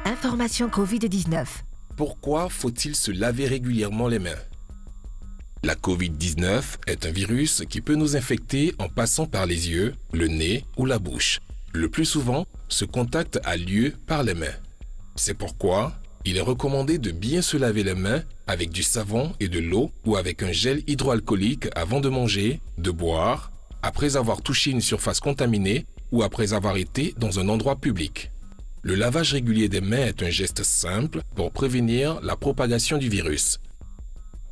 Information Covid-19. Pourquoi faut-il se laver régulièrement les mains? La Covid-19 est un virus qui peut nous infecter en passant par les yeux, le nez ou la bouche. Le plus souvent, ce contact a lieu par les mains. C'est pourquoi il est recommandé de bien se laver les mains avec du savon et de l'eau ou avec un gel hydroalcoolique avant de manger, de boire, après avoir touché une surface contaminée ou après avoir été dans un endroit public. Le lavage régulier des mains est un geste simple pour prévenir la propagation du virus.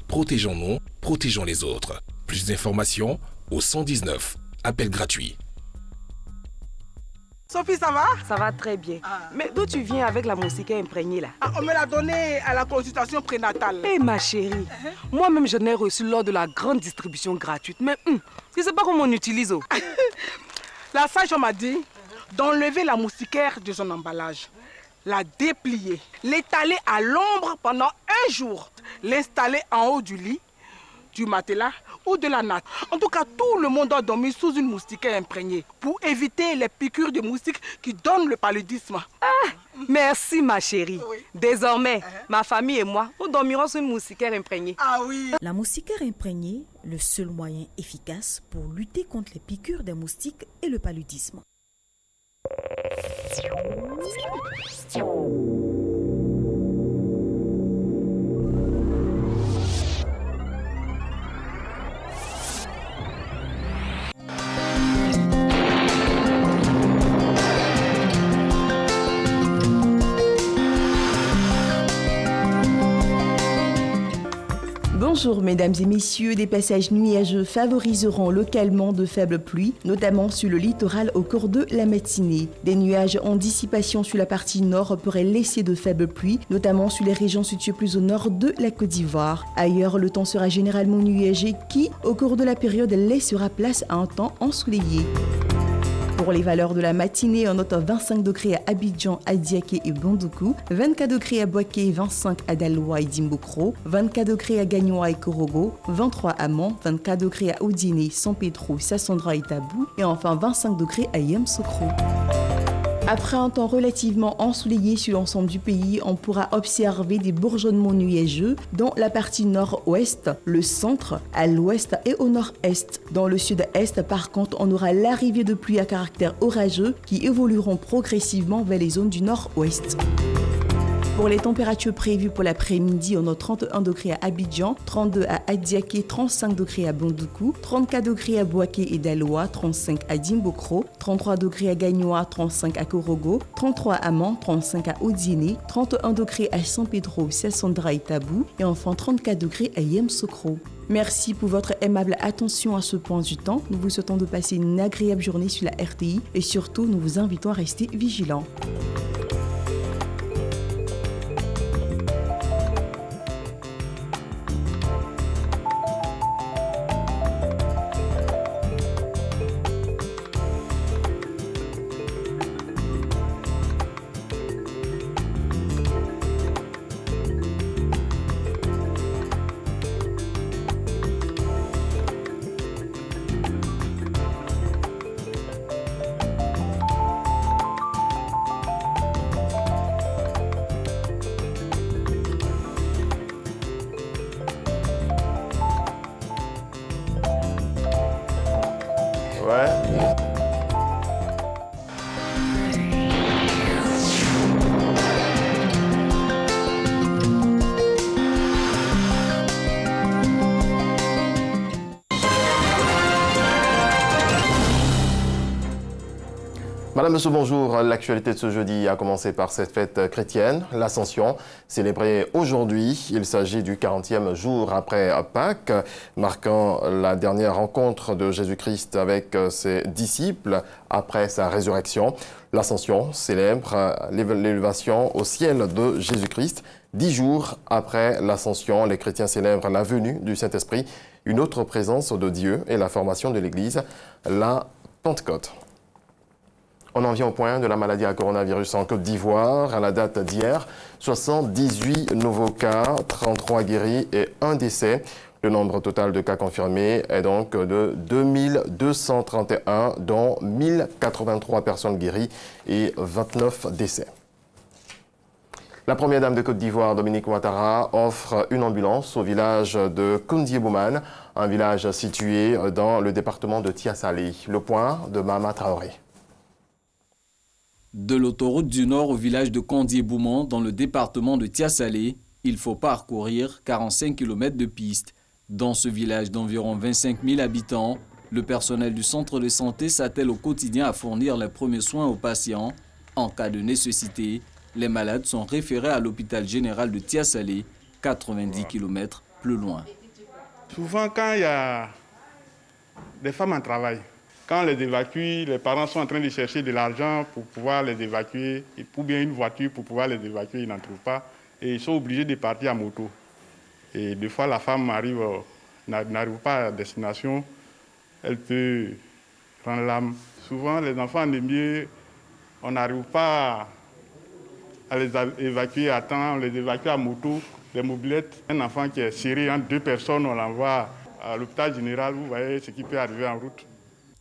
Protégeons-nous, protégeons les autres. Plus d'informations au 119. Appel gratuit. Sophie, ça va? Ça va très bien. Mais d'où tu viens avec la moustiquaire imprégnée là? On me l'a donnée à la consultation prénatale. Eh ma chérie, moi-même je n'ai reçu lors de la grande distribution gratuite. Mais je ne sais pas comment on utilise. La sage m'a dit d'enlever la moustiquaire de son emballage, la déplier, l'étaler à l'ombre pendant 1 jour, l'installer en haut du lit, du matelas ou de la natte. En tout cas, tout le monde doit dormir sous une moustiquaire imprégnée pour éviter les piqûres de moustiques qui donnent le paludisme. Merci ma chérie. Oui. Désormais, ma famille et moi, nous dormirons sous une moustiquaire imprégnée. Ah oui. La moustiquaire imprégnée, le seul moyen efficace pour lutter contre les piqûres des moustiques et le paludisme. Bonjour mesdames et messieurs, des passages nuageux favoriseront localement de faibles pluies, notamment sur le littoral au cours de la matinée. Des nuages en dissipation sur la partie nord pourraient laisser de faibles pluies, notamment sur les régions situées plus au nord de la Côte d'Ivoire. Ailleurs, le temps sera généralement nuageux qui, au cours de la période, laissera place à un temps ensoleillé. Pour les valeurs de la matinée, on note 25 degrés à Abidjan, à Diaké et Bandoukou, 24 degrés à Boaké, 25 à Daloa et Dimbokro, 24 degrés à Gagnoa et Korogo, 23 à Mans, 24 degrés à Odiné, San Pedro, Sassandra et Tabou, et enfin 25 degrés à Yamoussoukro. Après un temps relativement ensoleillé sur l'ensemble du pays, on pourra observer des bourgeonnements nuageux dans la partie nord-ouest, le centre, à l'ouest et au nord-est. Dans le sud-est, par contre, on aura l'arrivée de pluies à caractère orageux qui évolueront progressivement vers les zones du nord-ouest. Pour les températures prévues pour l'après-midi, on a 31 degrés à Abidjan, 32 à Adiaké, 35 degrés à Bandoukou, 34 degrés à Boaké et Daloa, 35 à Dimbokro, 33 degrés à Gagnoa, 35 à Korogo, 33 à Mans, 35 à Odiné, 31 degrés à San Pedro, Sassandra et Tabou, et enfin 34 degrés à Yamoussoukro. Merci pour votre aimable attention à ce point du temps. Nous vous souhaitons de passer une agréable journée sur la RTI et surtout, nous vous invitons à rester vigilants. Madame, Monsieur, bonjour. L'actualité de ce jeudi a commencé par cette fête chrétienne, l'Ascension, célébrée aujourd'hui. Il s'agit du 40e jour après Pâques, marquant la dernière rencontre de Jésus-Christ avec ses disciples après sa résurrection. L'Ascension célèbre l'élévation au ciel de Jésus-Christ. 10 jours après l'Ascension, les chrétiens célèbrent la venue du Saint-Esprit, une autre présence de Dieu et la formation de l'Église, la Pentecôte. On en vient au point de la maladie à coronavirus en Côte d'Ivoire. À la date d'hier, 78 nouveaux cas, 33 guéris et 1 décès. Le nombre total de cas confirmés est donc de 2231, dont 1083 personnes guéries et 29 décès. La première dame de Côte d'Ivoire, Dominique Ouattara, offre une ambulance au village de Koundié-Bouman, un village situé dans le département de Tia-Salé. Le point de Mama Traoré. De l'autoroute du Nord au village de Koundié-Bouman, dans le département de Tia-Salé, il faut parcourir 45 km de piste. Dans ce village d'environ 25 000 habitants, le personnel du centre de santé s'attelle au quotidien à fournir les premiers soins aux patients. En cas de nécessité, les malades sont référés à l'hôpital général de Tia-Salé, 90 km plus loin. Souvent, quand il y a des femmes en travail, quand on les évacue, les parents sont en train de chercher de l'argent pour pouvoir les évacuer, ou bien une voiture pour pouvoir les évacuer, ils n'en trouvent pas, et ils sont obligés de partir à moto. Et des fois, la femme n'arrive pas à destination, elle peut prendre l'âme. Souvent, les enfants anémiés, on n'arrive pas à les évacuer à temps, on les évacue à moto, des mobilettes. Un enfant qui est serré entre 2 personnes, on l'envoie à l'hôpital général, vous voyez ce qui peut arriver en route.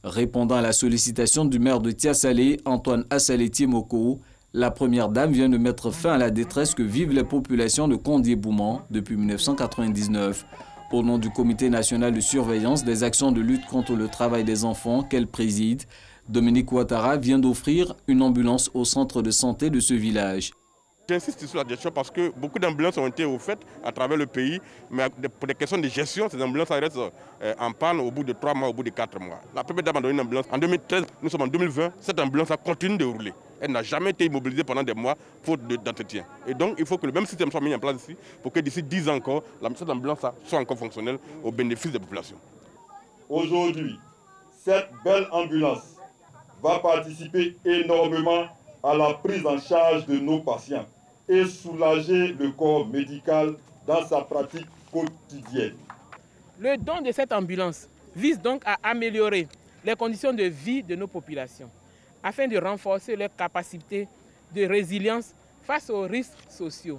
Répondant à la sollicitation du maire de Tia-Salé, Antoine Assalé-Tiemoko, la première dame vient de mettre fin à la détresse que vivent les populations de Koundié-Bouman depuis 1999. Au nom du Comité national de surveillance des actions de lutte contre le travail des enfants qu'elle préside, Dominique Ouattara vient d'offrir une ambulance au centre de santé de ce village. J'insiste sur la gestion parce que beaucoup d'ambulances ont été offertes à travers le pays, mais pour des questions de gestion, ces ambulances restent en panne au bout de 3 mois, au bout de 4 mois. La première dame a donné une ambulance en 2013, nous sommes en 2020, cette ambulance a continué de rouler. Elle n'a jamais été immobilisée pendant des mois faute d'entretien. Et donc il faut que le même système soit mis en place ici pour que d'ici 10 ans encore, cette ambulance soit encore fonctionnelle au bénéfice des populations. Aujourd'hui, cette belle ambulance va participer énormément à la prise en charge de nos patients et soulager le corps médical dans sa pratique quotidienne. Le don de cette ambulance vise donc à améliorer les conditions de vie de nos populations afin de renforcer leur capacité de résilience face aux risques sociaux.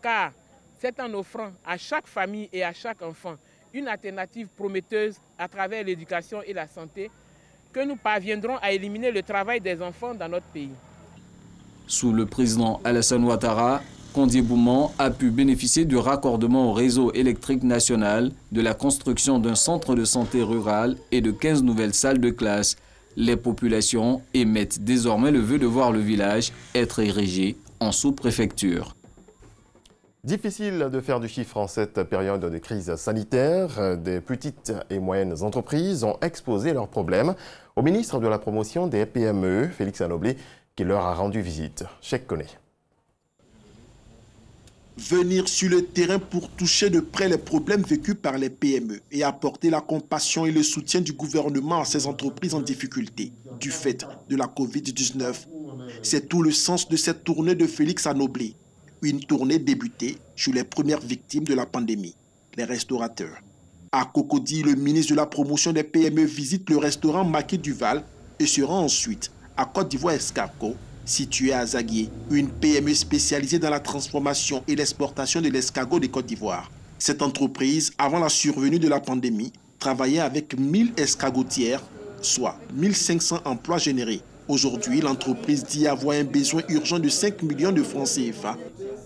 Car c'est en offrant à chaque famille et à chaque enfant une alternative prometteuse à travers l'éducation et la santé que nous parviendrons à éliminer le travail des enfants dans notre pays. Sous le président Alassane Ouattara, Koundié-Bouman a pu bénéficier du raccordement au réseau électrique national, de la construction d'un centre de santé rural et de 15 nouvelles salles de classe. Les populations émettent désormais le vœu de voir le village être érigé en sous-préfecture. Difficile de faire du chiffre en cette période de crise sanitaire. Des petites et moyennes entreprises ont exposé leurs problèmes au ministre de la Promotion des PME, Félix Anoblé, qui leur a rendu visite. Cheikh Koné. Venir sur le terrain pour toucher de près les problèmes vécus par les PME et apporter la compassion et le soutien du gouvernement à ces entreprises en difficulté du fait de la Covid-19. C'est tout le sens de cette tournée de Félix Anoblé. Une tournée débutée sur les premières victimes de la pandémie, les restaurateurs. À Cocody, le ministre de la Promotion des PME visite le restaurant Maquis Duval et se rend ensuite à Côte d'Ivoire Escargot, situé à Zaguié, une PME spécialisée dans la transformation et l'exportation de l'escargot de Côte d'Ivoire. Cette entreprise, avant la survenue de la pandémie, travaillait avec 1000 escargotières, soit 1500 emplois générés. Aujourd'hui, l'entreprise dit avoir un besoin urgent de 5 millions de francs CFA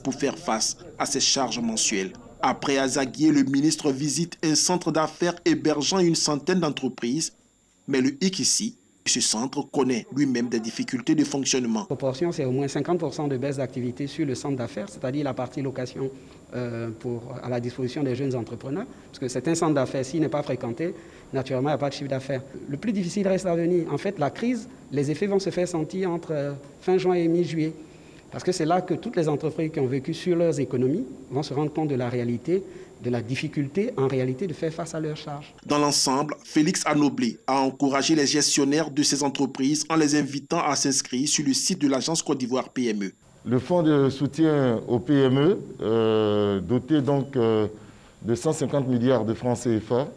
pour faire face à ses charges mensuelles. Après Azaguié, le ministre visite un centre d'affaires hébergeant une centaine d'entreprises, mais le hic ici, ce centre connaît lui-même des difficultés de fonctionnement. La proportion, c'est au moins 50% de baisse d'activité sur le centre d'affaires, c'est-à-dire la partie location à la disposition des jeunes entrepreneurs. Parce que c'est un centre d'affaires, s'il n'est pas fréquenté, naturellement, il n'y a pas de chiffre d'affaires. Le plus difficile reste à venir. En fait, la crise, les effets vont se faire sentir entre fin juin et mi-juillet. Parce que c'est là que toutes les entreprises qui ont vécu sur leurs économies vont se rendre compte de la réalité, de la difficulté en réalité de faire face à leurs charges. Dans l'ensemble, Félix Anoblé a encouragé les gestionnaires de ces entreprises en les invitant à s'inscrire sur le site de l'agence Côte d'Ivoire PME. Le fonds de soutien aux PME, doté donc de 150 milliards de francs CFA,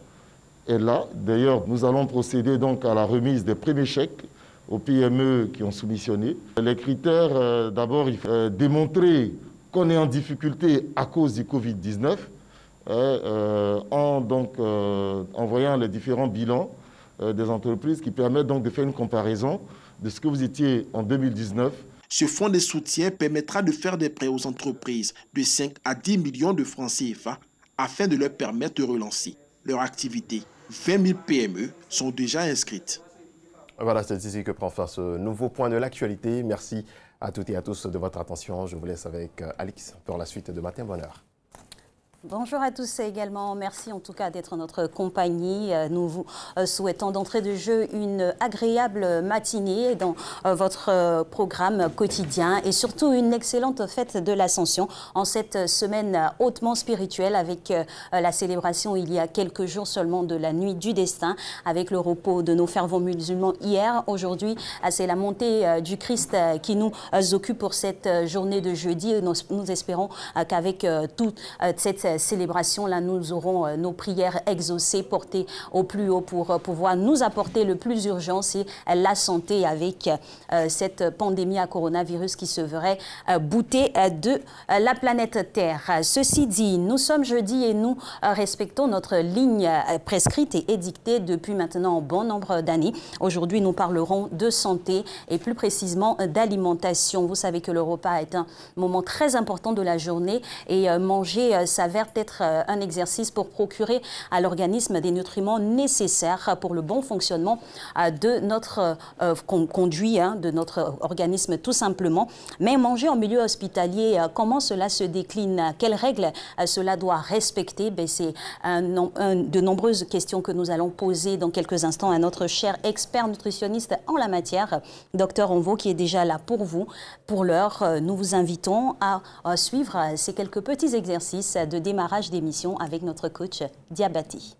est là. D'ailleurs, nous allons procéder donc à la remise des premiers chèques aux PME qui ont soumissionné. Les critères, d'abord, il faut démontrer qu'on est en difficulté à cause du Covid-19, en voyant les différents bilans des entreprises qui permettent donc de faire une comparaison de ce que vous étiez en 2019. Ce fonds de soutien permettra de faire des prêts aux entreprises de 5 à 10 millions de francs CFA afin de leur permettre de relancer leur activité. 20 000 PME sont déjà inscrites. Voilà, c'est ici que prend fin ce nouveau point de l'actualité. Merci à toutes et à tous de votre attention. Je vous laisse avec Alix pour la suite de Matin Bonheur. Bonjour à tous également. Merci en tout cas d'être en notre compagnie. Nous vous souhaitons d'entrée de jeu une agréable matinée dans votre programme quotidien et surtout une excellente fête de l'Ascension en cette semaine hautement spirituelle avec la célébration il y a quelques jours seulement de la nuit du destin avec le repos de nos fervents musulmans hier. Aujourd'hui, c'est la montée du Christ qui nous occupe pour cette journée de jeudi. Nous espérons qu'avec toute cette célébration-là, nous aurons nos prières exaucées, portées au plus haut pour pouvoir nous apporter le plus urgent, c'est la santé avec cette pandémie à coronavirus qui se verrait bouter de la planète Terre. Ceci dit, nous sommes jeudi et nous respectons notre ligne prescrite et édictée depuis maintenant un bon nombre d'années. Aujourd'hui, nous parlerons de santé et plus précisément d'alimentation. Vous savez que le repas est un moment très important de la journée et manger s'avère être un exercice pour procurer à l'organisme des nutriments nécessaires pour le bon fonctionnement de notre conduit, de notre organisme tout simplement. Mais manger en milieu hospitalier, comment cela se décline? Quelles règles cela doit respecter? C'est de nombreuses questions que nous allons poser dans quelques instants à notre cher expert nutritionniste en la matière, Dr Onvo, qui est déjà là pour vous. Pour l'heure, nous vous invitons à suivre ces quelques petits exercices de démarrage d'émission avec notre coach Diabati.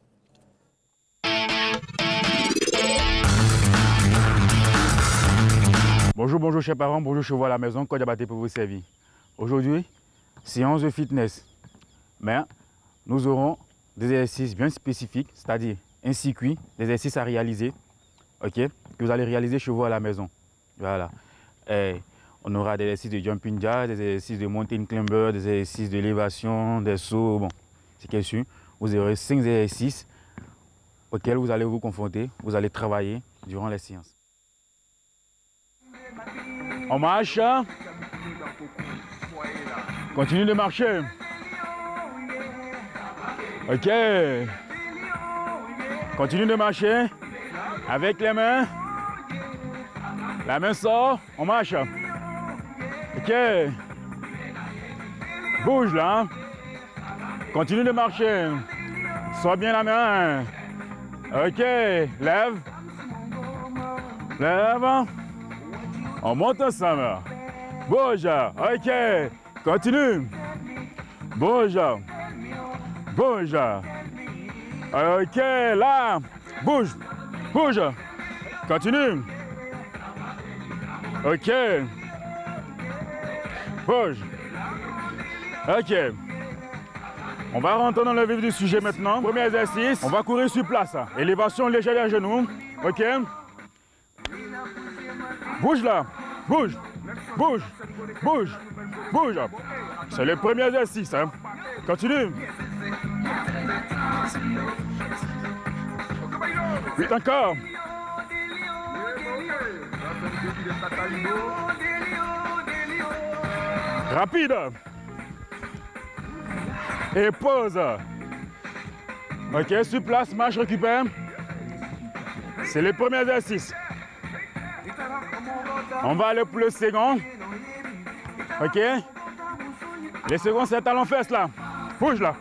Bonjour chers parents, bonjour chez vous à la maison, coach Diabati pour vous servir. Aujourd'hui, séance de fitness, mais nous aurons des exercices bien spécifiques, c'est-à-dire un circuit, des exercices à réaliser, ok, que vous allez réaliser chez vous à la maison. Voilà. Et on aura des exercices de jumping jack, des exercices de mountain climber, des exercices d'élévation, des sauts. Bon, c'est quelque chose. Vous aurez 5 exercices auxquels vous allez vous confronter, vous allez travailler durant les séances. On marche. Continue de marcher. Ok. Continue de marcher avec les mains. La main sort, on marche. Ok. Bouge là. Continue de marcher. Sors bien la main. Ok. Lève. Lève. On monte ensemble. Bouge. Ok. Continue. Bouge. Bouge. Ok. Là. Bouge. Bouge. Continue. Ok. Bouge. Ok. On va rentrer dans le vif du sujet maintenant. Premier exercice, on va courir sur place. Élévation légère des genoux. Ok. Bouge là. Bouge. Bouge. Bouge. Bouge. C'est le premier exercice. Hein. Continue. Vite encore. Rapide. Et pause. Ok, sur place, marche, récupère. C'est le premier exercice. On va aller pour le second. Ok. Le second, c'est talon-fesse là. Bouge là.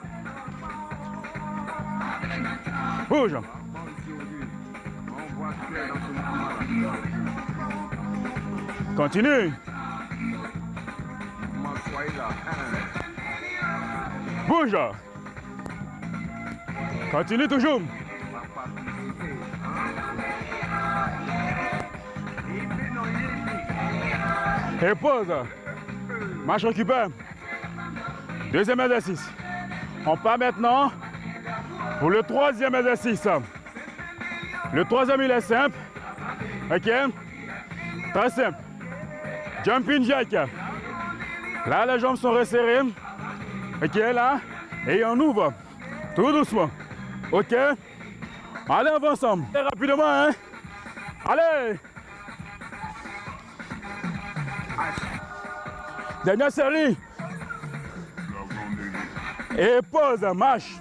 Bouge. Continue. Bouge. Continue toujours. Et pause. Marche récupère. Deuxième exercice. On part maintenant pour le troisième exercice. Le troisième, il est simple. Ok. Très simple. Jumping jack. Là, les jambes sont resserrées. Ok, là. Et on ouvre. Tout doucement. Ok. Allez, on va ensemble. Et rapidement, hein. Allez. Dernière série. Et pause. Marche.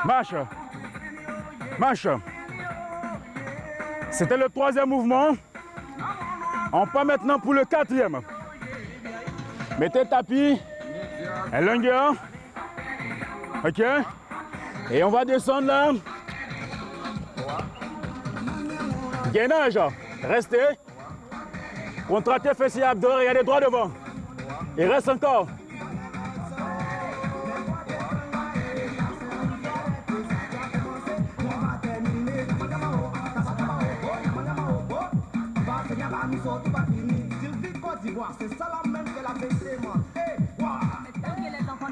Marche. Marche. C'était le 3e mouvement. On part maintenant pour le 4e. Mettez le tapis. Et longueur. Ok. Et on va descendre là. Gainage. Restez. Contractez fessiers abdos. Regardez droit devant. Et reste encore.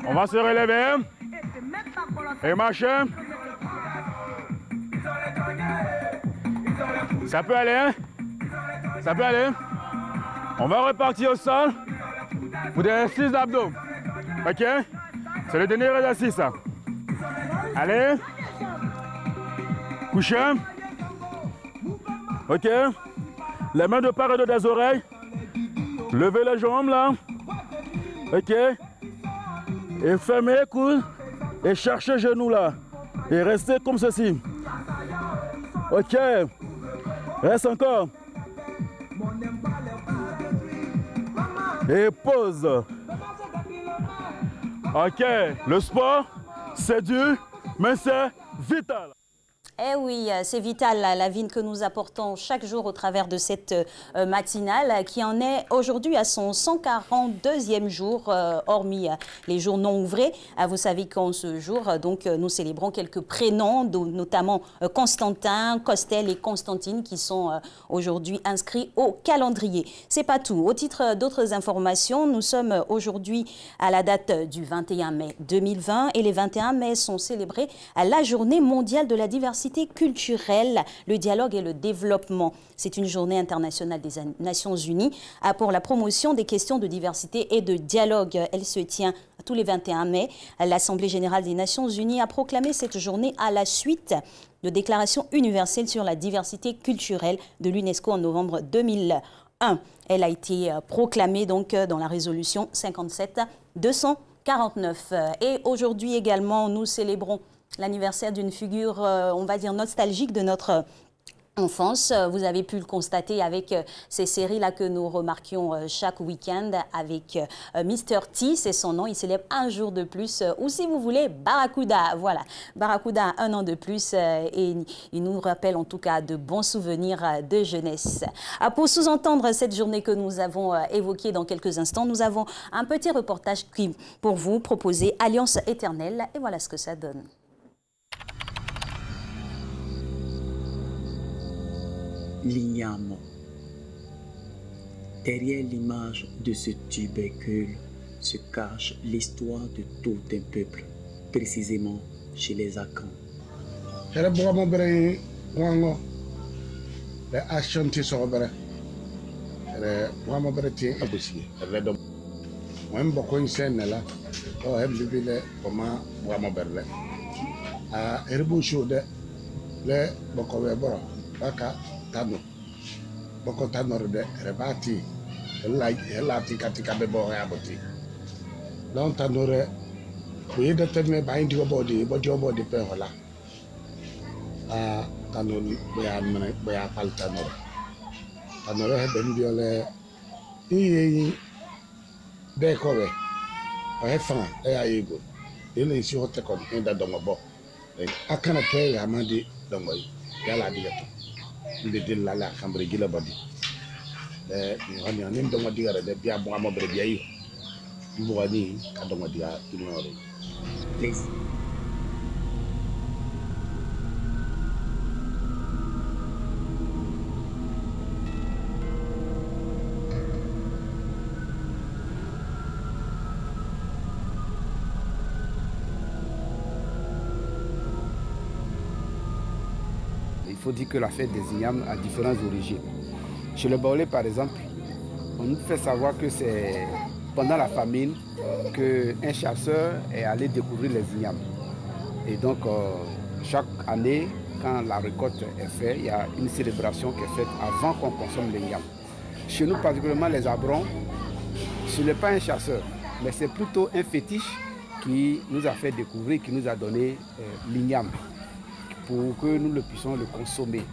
On va se relever et marcher. Ça peut aller, hein? Ça peut aller. On va repartir au sol pour des exercices d'abdos. Ok? C'est le dernier exercice, ça. Allez. Couchez. Ok? Les mains de part et d'autre des oreilles. Levez les jambes là. Ok? Et fermez les coudes. Et cherchez les genoux là. Et restez comme ceci. Ok? Reste encore. Et pause. Ok? Le sport, c'est dur, mais c'est vital. Eh oui, c'est vital, la vie que nous apportons chaque jour au travers de cette matinale qui en est aujourd'hui à son 142e jour, hormis les jours non ouvrés. Vous savez qu'en ce jour, donc, nous célébrons quelques prénoms, notamment Constantin, Costel et Constantine, qui sont aujourd'hui inscrits au calendrier. C'est pas tout. Au titre d'autres informations, nous sommes aujourd'hui à la date du 21 mai 2020 et les 21 mai sont célébrés à la Journée mondiale de la diversité culturelle, le dialogue et le développement. C'est une journée internationale des Nations Unies pour la promotion des questions de diversité et de dialogue. Elle se tient tous les 21 mai. L'Assemblée générale des Nations Unies a proclamé cette journée à la suite de Déclaration universelle sur la diversité culturelle de l'UNESCO en novembre 2001. Elle a été proclamée donc dans la résolution 57-249. Et aujourd'hui également, nous célébrons l'anniversaire d'une figure, on va dire, nostalgique de notre enfance. Vous avez pu le constater avec ces séries-là que nous remarquions chaque week-end avec Mr. T, c'est son nom. Il célèbre un jour de plus, ou si vous voulez, Barracuda. Voilà, Barracuda a un an de plus et il nous rappelle en tout cas de bons souvenirs de jeunesse. Pour sous-entendre cette journée que nous avons évoquée dans quelques instants, nous avons un petit reportage qui, pour vous, proposé Alliance éternelle. Et voilà ce que ça donne. L'igname. Derrière l'image de ce tubercule se cache l'histoire de tout un peuple, précisément chez les Akans. Tano boko tano de rebati elati katika bebo ya boti don tanore we de teme bind your body pe hola tanon be ya pal tanore he ben biole yi de ko we o he fan e ya yego ele isi hote kon inda dongo bo akana pe ya mandi dongo yala digato de la la chambre gila body ni on nim dongo digara de bia bo mo bre biayi mbo ni ka dongo diga ignore please. Il faut dire que la fête des Ignames a différentes origines. Chez le Baoulé, par exemple, on nous fait savoir que c'est pendant la famine qu'un chasseur est allé découvrir les ignames. Et donc, chaque année, quand la récolte est faite, il y a une célébration qui est faite avant qu'on consomme l'igname. Chez nous, particulièrement les Abrons, ce n'est pas un chasseur, mais c'est plutôt un fétiche qui nous a fait découvrir, qui nous a donné l'igname pour que nous le puissions le consommer.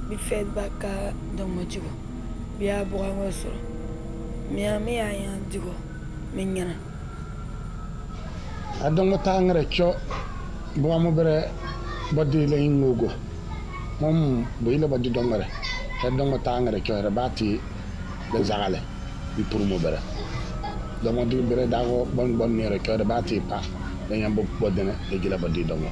Bifet baka domojigo biya buga ngoso miami ayan digo minyana adongo tangre cho buga mo bere bodi le ngogo mom boile bodi dongare adongo tangre cho rabati le zagale bi pour mo bere domo di bere dago bon nere cho rabati pa le nyambo bodene e gila bodi dongo.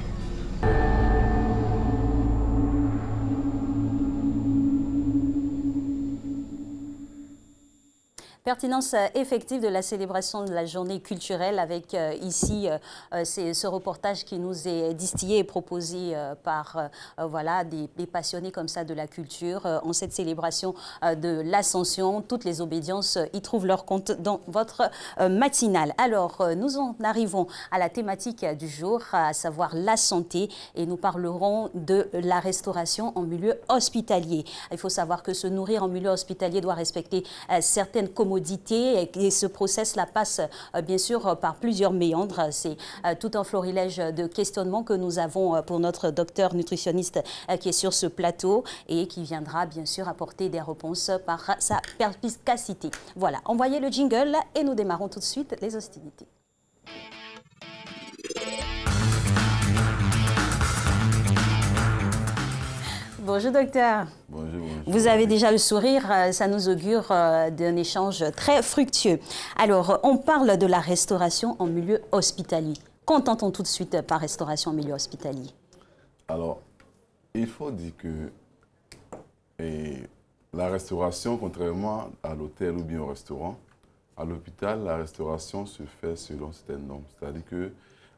Pertinence effective de la célébration de la journée culturelle avec ici ce reportage qui nous est distillé et proposé par voilà, des passionnés comme ça de la culture. En cette célébration de l'Ascension, toutes les obédiences y trouvent leur compte dans votre matinale. Alors, nous en arrivons à la thématique du jour, à savoir la santé, et nous parlerons de la restauration en milieu hospitalier. Il faut savoir que se nourrir en milieu hospitalier doit respecter certaines commodités et ce process-là passe bien sûr par plusieurs méandres. C'est tout un florilège de questionnements que nous avons pour notre docteur nutritionniste qui est sur ce plateau et qui viendra bien sûr apporter des réponses par sa perspicacité. Voilà, envoyez le jingle et nous démarrons tout de suite les hostilités. Bonjour docteur. Bonjour. Vous avez déjà le sourire, ça nous augure d'un échange très fructueux. Alors, on parle de la restauration en milieu hospitalier. Qu'entend-on tout de suite par restauration en milieu hospitalier? Alors, il faut dire que la restauration, contrairement à l'hôtel ou bien au restaurant, à l'hôpital, la restauration se fait selon certaines normes. C'est-à-dire que,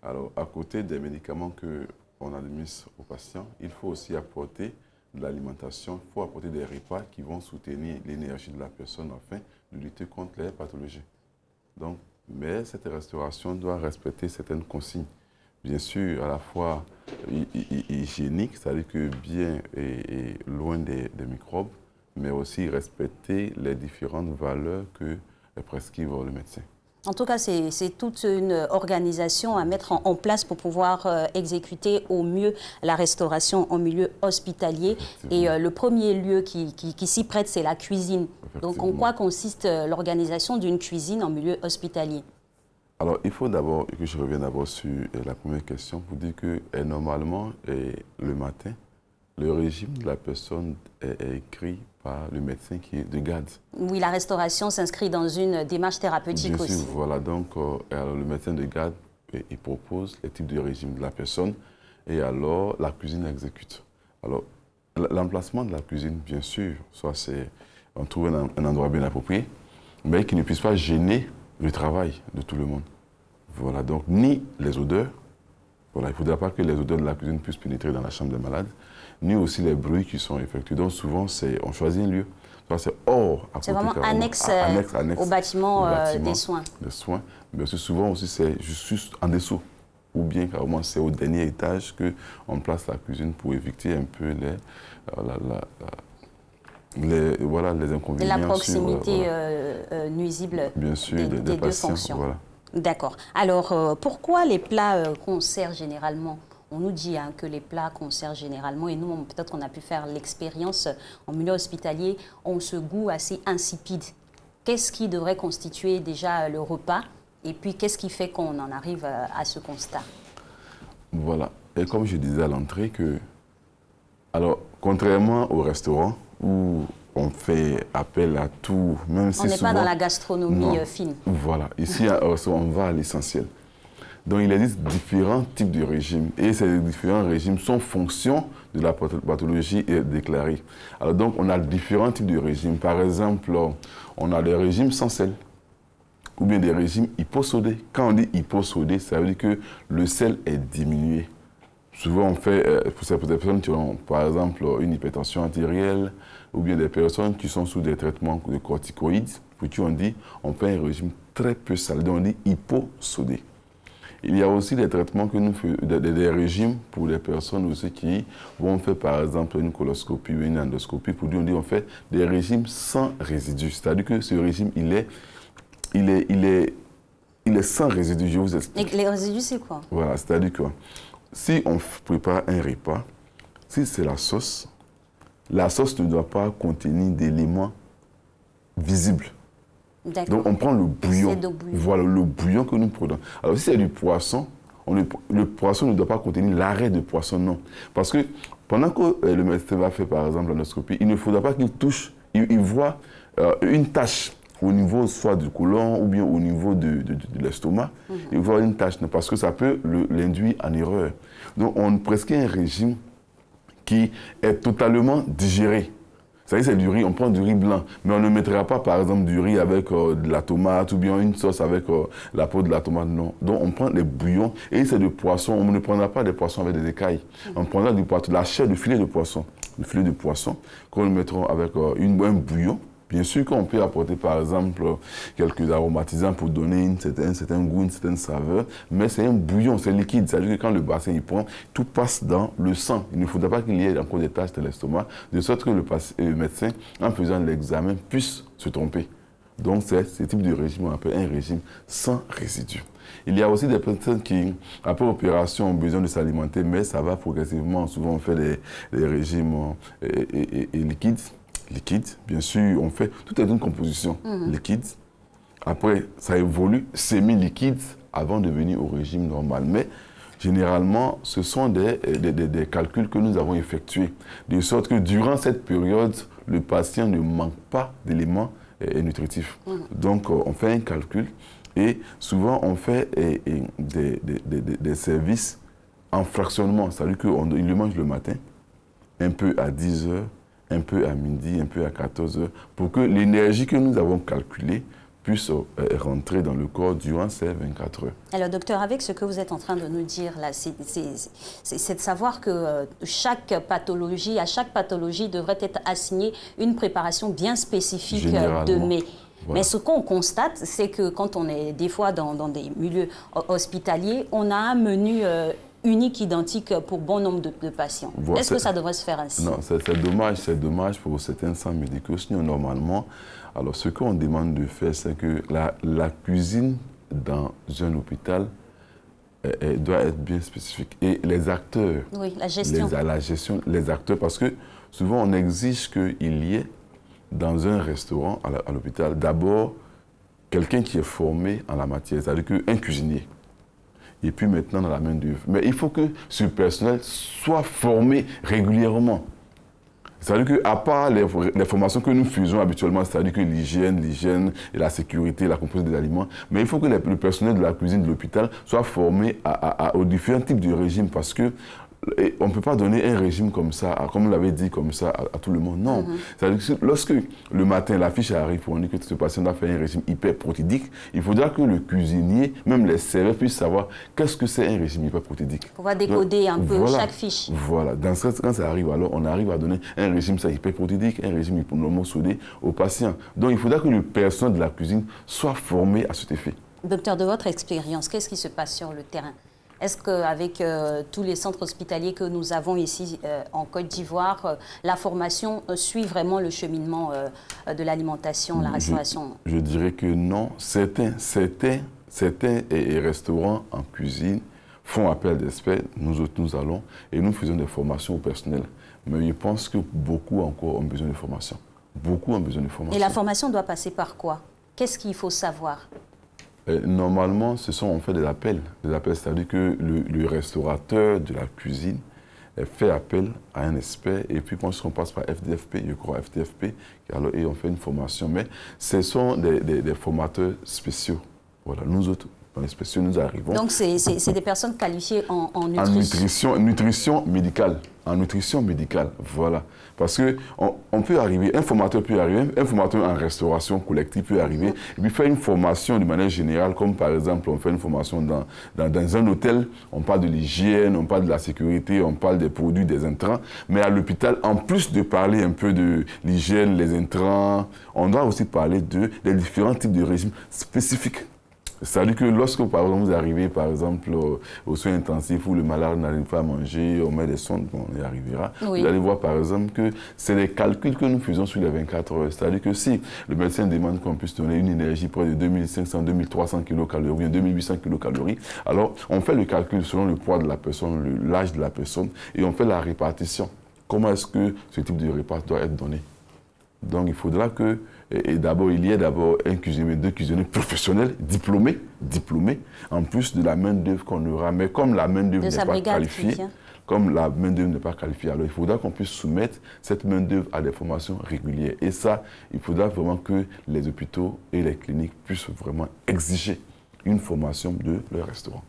alors, à côté des médicaments qu'on administre aux patients, il faut aussi apporter de l'alimentation, il faut apporter des repas qui vont soutenir l'énergie de la personne afin de lutter contre les pathologies. Donc, mais cette restauration doit respecter certaines consignes. Bien sûr, à la fois hygiénique, c'est-à-dire que bien et loin des microbes, mais aussi respecter les différentes valeurs que prescrivent le médecin. En tout cas, c'est toute une organisation à mettre en place pour pouvoir exécuter au mieux la restauration en milieu hospitalier. Et le premier lieu qui s'y prête, c'est la cuisine. Donc, en quoi consiste l'organisation d'une cuisine en milieu hospitalier? Alors, il faut d'abord que je revienne d'abord sur la première question pour dire que normalement, le matin, le régime de la personne est écrit par le médecin qui est de garde. Oui, la restauration s'inscrit dans une démarche thérapeutique Bien aussi. sûr, voilà. Donc, alors, le médecin de garde, il propose les types de régime de la personne et alors la cuisine exécute. Alors, l'emplacement de la cuisine, bien sûr, soit on trouve un endroit bien approprié, mais qui ne puisse pas gêner le travail de tout le monde. Voilà, donc ni les odeurs, voilà, il ne faudra pas que les odeurs de la cuisine puissent pénétrer dans la chambre des malades, ni aussi les bruits qui sont effectués. Donc souvent, on choisit un lieu. C'est hors, à côté. C'est vraiment annexe au bâtiment des soins. Des soins, mais souvent aussi c'est juste en dessous, ou bien carrément c'est au dernier étage qu'on place la cuisine pour éviter un peu les inconvénients. Et la proximité nuisible bien sûr, des deux patients, fonctions. Voilà. D'accord. Alors, pourquoi les plats qu'on sert généralement? On nous dit que les plats qu'on sert généralement, et nous, peut-être qu'on a pu faire l'expérience en milieu hospitalier, ont ce goût assez insipide. Qu'est-ce qui devrait constituer déjà le repas? Et puis, qu'est-ce qui fait qu'on en arrive à ce constat? Voilà. Et comme je disais à l'entrée que... Alors, contrairement au restaurant, où on fait appel à tout, même si on n'est souvent... pas dans la gastronomie fine. Voilà. Ici, on va à l'essentiel. Donc, il existe différents types de régimes. Et ces différents régimes sont fonction de la pathologie déclarée. Alors, donc, on a différents types de régimes. Par exemple, on a des régimes sans sel ou bien des régimes hyposodés. Quand on dit hyposodé, ça veut dire que le sel est diminué. Souvent, on fait, pour ces personnes qui ont, par exemple, une hypertension artérielle ou bien des personnes qui sont sous des traitements de corticoïdes, pour qui on dit, on fait un régime très peu salé, donc on dit hyposodé. Il y a aussi des traitements que nous faisons, des régimes pour les personnes aussi qui vont faire par exemple une coloscopie ou une endoscopie. Pour dire, on fait des régimes sans résidus. C'est-à-dire que ce régime, il est sans résidus, je vous explique. Et les résidus, c'est quoi? Voilà, c'est-à-dire que si on prépare un repas, si c'est la sauce ne doit pas contenir d'éléments visibles. Donc on prend le bouillon. Voilà, le bouillon que nous prenons. Alors si c'est du poisson, le poisson ne doit pas contenir l'arrêt de poisson, non. Parce que pendant que le médecin va faire par exemple l'endoscopie, il ne faudra pas qu'il touche, il voit une tache au niveau soit du côlon ou bien au niveau de l'estomac. Il voit une tache, parce que ça peut l'induire en erreur. Donc on prescrit un régime qui est totalement digéré. C'est-à-dire c'est du riz, on prend du riz blanc, mais on ne mettra pas par exemple du riz avec de la tomate ou bien une sauce avec la peau de la tomate, non. Donc on prend les bouillons et c'est du poisson, on ne prendra pas des poissons avec des écailles. On prendra du poisson, la chair du filet de poisson, qu'on le mettra avec un bouillon. Bien sûr qu'on peut apporter par exemple quelques aromatisants pour donner un certain goût, une certaine saveur, mais c'est un bouillon, c'est liquide, c'est-à-dire que quand le bassin y prend, tout passe dans le sang. Il ne faudra pas qu'il y ait encore des taches de l'estomac, de sorte que le médecin, en faisant l'examen, puisse se tromper. Donc c'est ce type de régime, on appelle un régime sans résidus. Il y a aussi des personnes qui, après opération, ont besoin de s'alimenter, mais ça va progressivement. Souvent on fait des régimes liquide, bien sûr, on fait, tout est une composition liquide. Après, ça évolue semi-liquide avant de venir au régime normal. Mais généralement, ce sont des calculs que nous avons effectués, de sorte que durant cette période, le patient ne manque pas d'éléments nutritifs. Donc, on fait un calcul et souvent, on fait des services en fractionnement. C'est-à-dire qu'il le mange le matin, un peu à 10 heures, un peu à midi, un peu à 14 heures, pour que l'énergie que nous avons calculée puisse rentrer dans le corps durant ces 24 heures. Alors, docteur, avec ce que vous êtes en train de nous dire là, c'est de savoir que à chaque pathologie devrait être assignée une préparation bien spécifique de mets. Voilà. Mais ce qu'on constate, c'est que quand on est des fois dans des milieux hospitaliers, on a un menu unique, identique pour bon nombre de patients. Voilà, est-ce que ça devrait se faire ainsi? Non, c'est dommage pour certains centres médicaux. Sinon, normalement, alors ce qu'on demande de faire, c'est que la cuisine dans un hôpital doit être bien spécifique. Et les acteurs, oui, la gestion. Les acteurs, parce que souvent on exige qu'il y ait dans un restaurant à l'hôpital, d'abord quelqu'un qui est formé en la matière, c'est-à-dire qu'un cuisinier, et puis maintenant dans la main-d'œuvre. Mais il faut que ce personnel soit formé régulièrement. C'est-à-dire qu'à part les formations que nous faisons habituellement, c'est-à-dire que l'hygiène et la sécurité, la composition des aliments, mais il faut que le personnel de la cuisine de l'hôpital soit formé aux différents types de régimes, parce que on ne peut pas donner un régime comme ça, comme vous l'avez dit, comme ça à tout le monde. Non. C'est-à-dire que lorsque le matin, l'affiche arrive pour dire que ce patient doit faire un régime hyperprotidique, il faudra que le cuisinier, même les serveurs, puissent savoir qu'est-ce que c'est un régime hyperprotidique. On va décoder un peu chaque fiche. Voilà. Quand ça arrive, alors on arrive à donner un régime hyperprotidique, un régime hyponormosodé aux patients. Donc il faudra que le personnel de la cuisine soit formé à cet effet. Docteur, de votre expérience, qu'est-ce qui se passe sur le terrain? Est-ce qu'avec tous les centres hospitaliers que nous avons ici en Côte d'Ivoire, la formation suit vraiment le cheminement de l'alimentation, la restauration? Je dirais que non. Certains restaurants en cuisine font appel à des experts. Nous autres, nous allons et nous faisons des formations au personnel. Mais je pense que beaucoup encore ont besoin de formation. Beaucoup ont besoin de formation. Et la formation doit passer par quoi? Qu'est-ce qu'il faut savoir? Normalement, on fait des appels, c'est-à-dire que le restaurateur de la cuisine fait appel à un expert, et puis quand on passe par FDFP, je crois FDFP, alors, et on fait une formation. Mais ce sont des formateurs spéciaux. Voilà, nous autres, dans les spéciaux, nous arrivons. Donc c'est des personnes qualifiées en nutrition. En nutrition médicale. En nutrition médicale, voilà. Parce qu'on peut arriver, un formateur peut arriver, un formateur en restauration collective peut arriver, et puis faire une formation de manière générale, comme par exemple, on fait une formation dans un hôtel, on parle de l'hygiène, on parle de la sécurité, on parle des produits, des intrants, mais à l'hôpital, en plus de parler un peu de l'hygiène, les intrants, on doit aussi parler des différents types de régimes spécifiques. C'est-à-dire que lorsque, par exemple, vous arrivez, par exemple, aux soins intensifs où le malade n'arrive pas à manger, on met des sondes, on y arrivera. Oui. Vous allez voir, par exemple, que c'est des calculs que nous faisons sur les 24 heures. C'est-à-dire que si le médecin demande qu'on puisse donner une énergie près de 2500, 2300 kcal, ou bien 2800 kcal, alors on fait le calcul selon le poids de la personne, l'âge de la personne, et on fait la répartition. Comment est-ce que ce type de repas doit être donné? Donc il faudra que, d'abord, il y ait un cuisinier, deux cuisiniers professionnels, diplômés, en plus de la main-d'œuvre qu'on aura. Mais comme la main-d'œuvre n'est pas qualifiée, alors il faudra qu'on puisse soumettre cette main-d'œuvre à des formations régulières. Et ça, il faudra vraiment que les hôpitaux et les cliniques puissent vraiment exiger une formation de leur restaurant.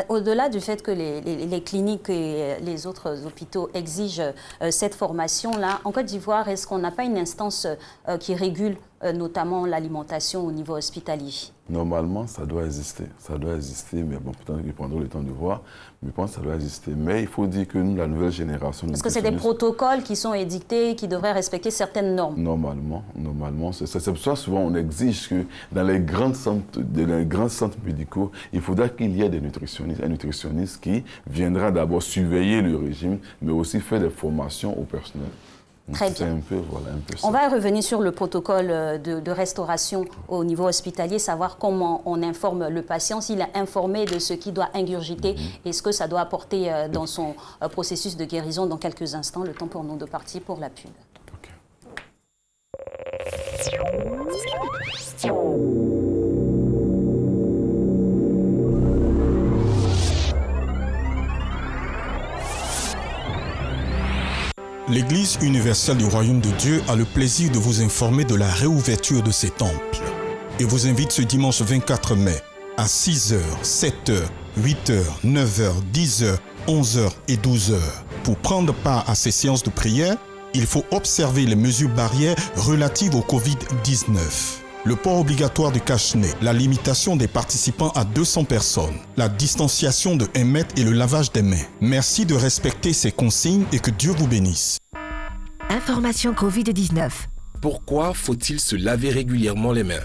Au-delà du fait que les cliniques et les autres hôpitaux exigent cette formation-là, en Côte d'Ivoire, est-ce qu'on n'a pas une instance qui régule notamment l'alimentation au niveau hospitalier? Normalement, ça doit exister, mais bon, peut-être qu'ils prendront le temps de voir, mais je pense que ça doit exister. Mais il faut dire que nous, la nouvelle génération... Parce que c'est des protocoles qui sont édictés, qui devraient respecter certaines normes. Normalement, c'est pour ça souvent on exige que dans les grands centres médicaux, il faudra qu'il y ait des nutritionnistes, un nutritionniste qui viendra d'abord surveiller le régime, mais aussi faire des formations au personnel. Très bien. On va revenir sur le protocole de restauration au niveau hospitalier, savoir comment on informe le patient, s'il est informé de ce qu'il doit ingurgiter et ce que ça doit apporter dans son processus de guérison. Dans quelques instants, le temps pour nous de partir pour la pub. L'Église universelle du Royaume de Dieu a le plaisir de vous informer de la réouverture de ses temples et vous invite ce dimanche 24 mai à 6h, 7h, 8h, 9h, 10h, 11h et 12h. Pour prendre part à ces séances de prière, il faut observer les mesures barrières relatives au Covid-19. Le port obligatoire du cache-nez, la limitation des participants à 200 personnes, la distanciation de 1 mètre et le lavage des mains. Merci de respecter ces consignes et que Dieu vous bénisse. Information Covid-19. Pourquoi faut-il se laver régulièrement les mains?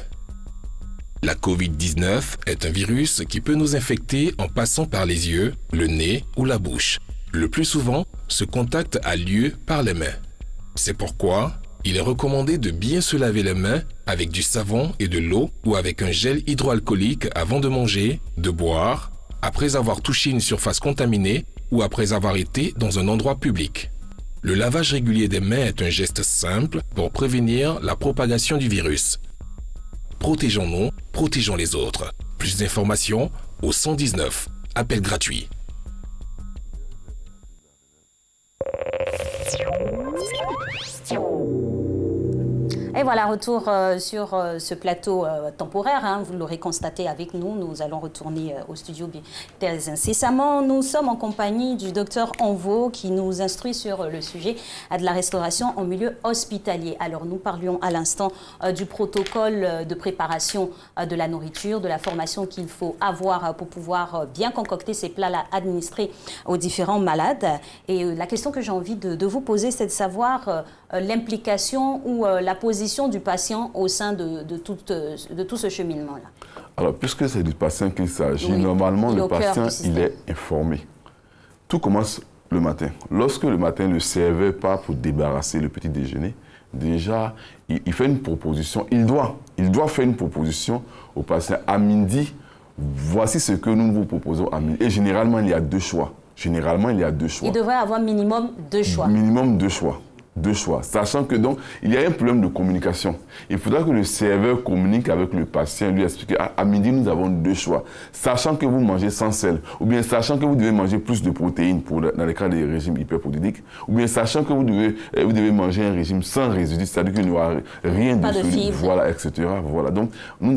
La Covid-19 est un virus qui peut nous infecter en passant par les yeux, le nez ou la bouche. Le plus souvent, ce contact a lieu par les mains. C'est pourquoi il est recommandé de bien se laver les mains avec du savon et de l'eau ou avec un gel hydroalcoolique avant de manger, de boire, après avoir touché une surface contaminée ou après avoir été dans un endroit public. Le lavage régulier des mains est un geste simple pour prévenir la propagation du virus. Protégeons-nous, protégeons les autres. Plus d'informations au 119. Appel gratuit. Et voilà, retour sur ce plateau temporaire. Hein, vous l'aurez constaté avec nous. Nous allons retourner au studio très incessamment. Nous sommes en compagnie du docteur Envo qui nous instruit sur le sujet de la restauration en milieu hospitalier. Alors, nous parlions à l'instant du protocole de préparation de la nourriture, de la formation qu'il faut avoir pour pouvoir bien concocter ces plats-là administrés aux différents malades. Et la question que j'ai envie de vous poser, c'est de savoir l'implication ou la position du patient au sein de tout ce cheminement-là. Alors, puisque c'est du patient qu'il s'agit, oui, normalement, le patient, il est informé. Tout commence le matin. Lorsque le matin, le serveur part pour débarrasser le petit déjeuner, déjà, il fait une proposition. Il doit faire une proposition au patient. À midi, voici ce que nous vous proposons à midi. Et généralement, il y a deux choix. Il devrait avoir minimum deux choix. Minimum deux choix. Deux choix, sachant que donc il y a un problème de communication. Il faudra que le serveur communique avec le patient, lui expliquer à midi nous avons deux choix, sachant que vous mangez sans sel, ou bien sachant que vous devez manger plus de protéines dans les cas des régimes hyperprotéiques, ou bien sachant que vous devez manger un régime sans résidus, c'est-à-dire qu'il n'y aura rien de solide, voilà, etc. Voilà. Donc nous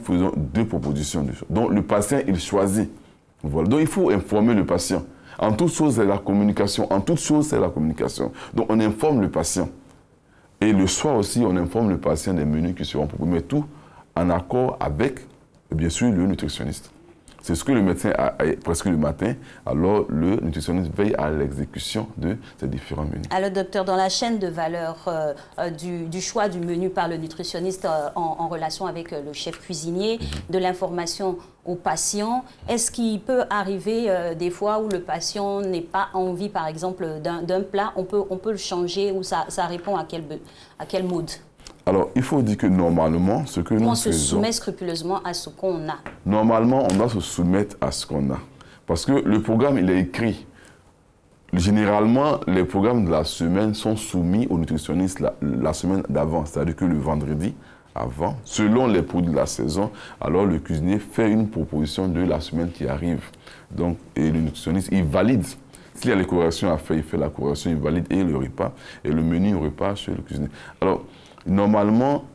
faisons deux propositions. Donc le patient il choisit. Voilà. Donc il faut informer le patient. En toute chose, c'est la communication. Donc, on informe le patient. Et le soir aussi, on informe le patient des menus qui seront proposés. Mais tout en accord avec, bien sûr, le nutritionniste. C'est ce que le médecin a prescrit le matin. Alors, le nutritionniste veille à l'exécution de ces différents menus. Alors, docteur, dans la chaîne de valeur du choix du menu par le nutritionniste en relation avec le chef cuisinier, de l'information au patient, est-ce qu'il peut arriver des fois où le patient n'est pas envie, par exemple, d'un plat, on peut le changer ou ça répond à quel mode? Alors, il faut dire que normalement, ce que nous faisons... On se soumet scrupuleusement à ce qu'on a. Normalement, on doit se soumettre à ce qu'on a. Parce que le programme, il est écrit. Généralement, les programmes de la semaine sont soumis au nutritionniste la semaine d'avant. C'est-à-dire que le vendredi avant, selon les produits de la saison, alors le cuisinier fait une proposition de la semaine qui arrive. Donc, et le nutritionniste, il valide. S'il y a les corrections à faire, il fait la correction, il valide et le repas, et le menu au repas chez le cuisinier. Alors, normalement,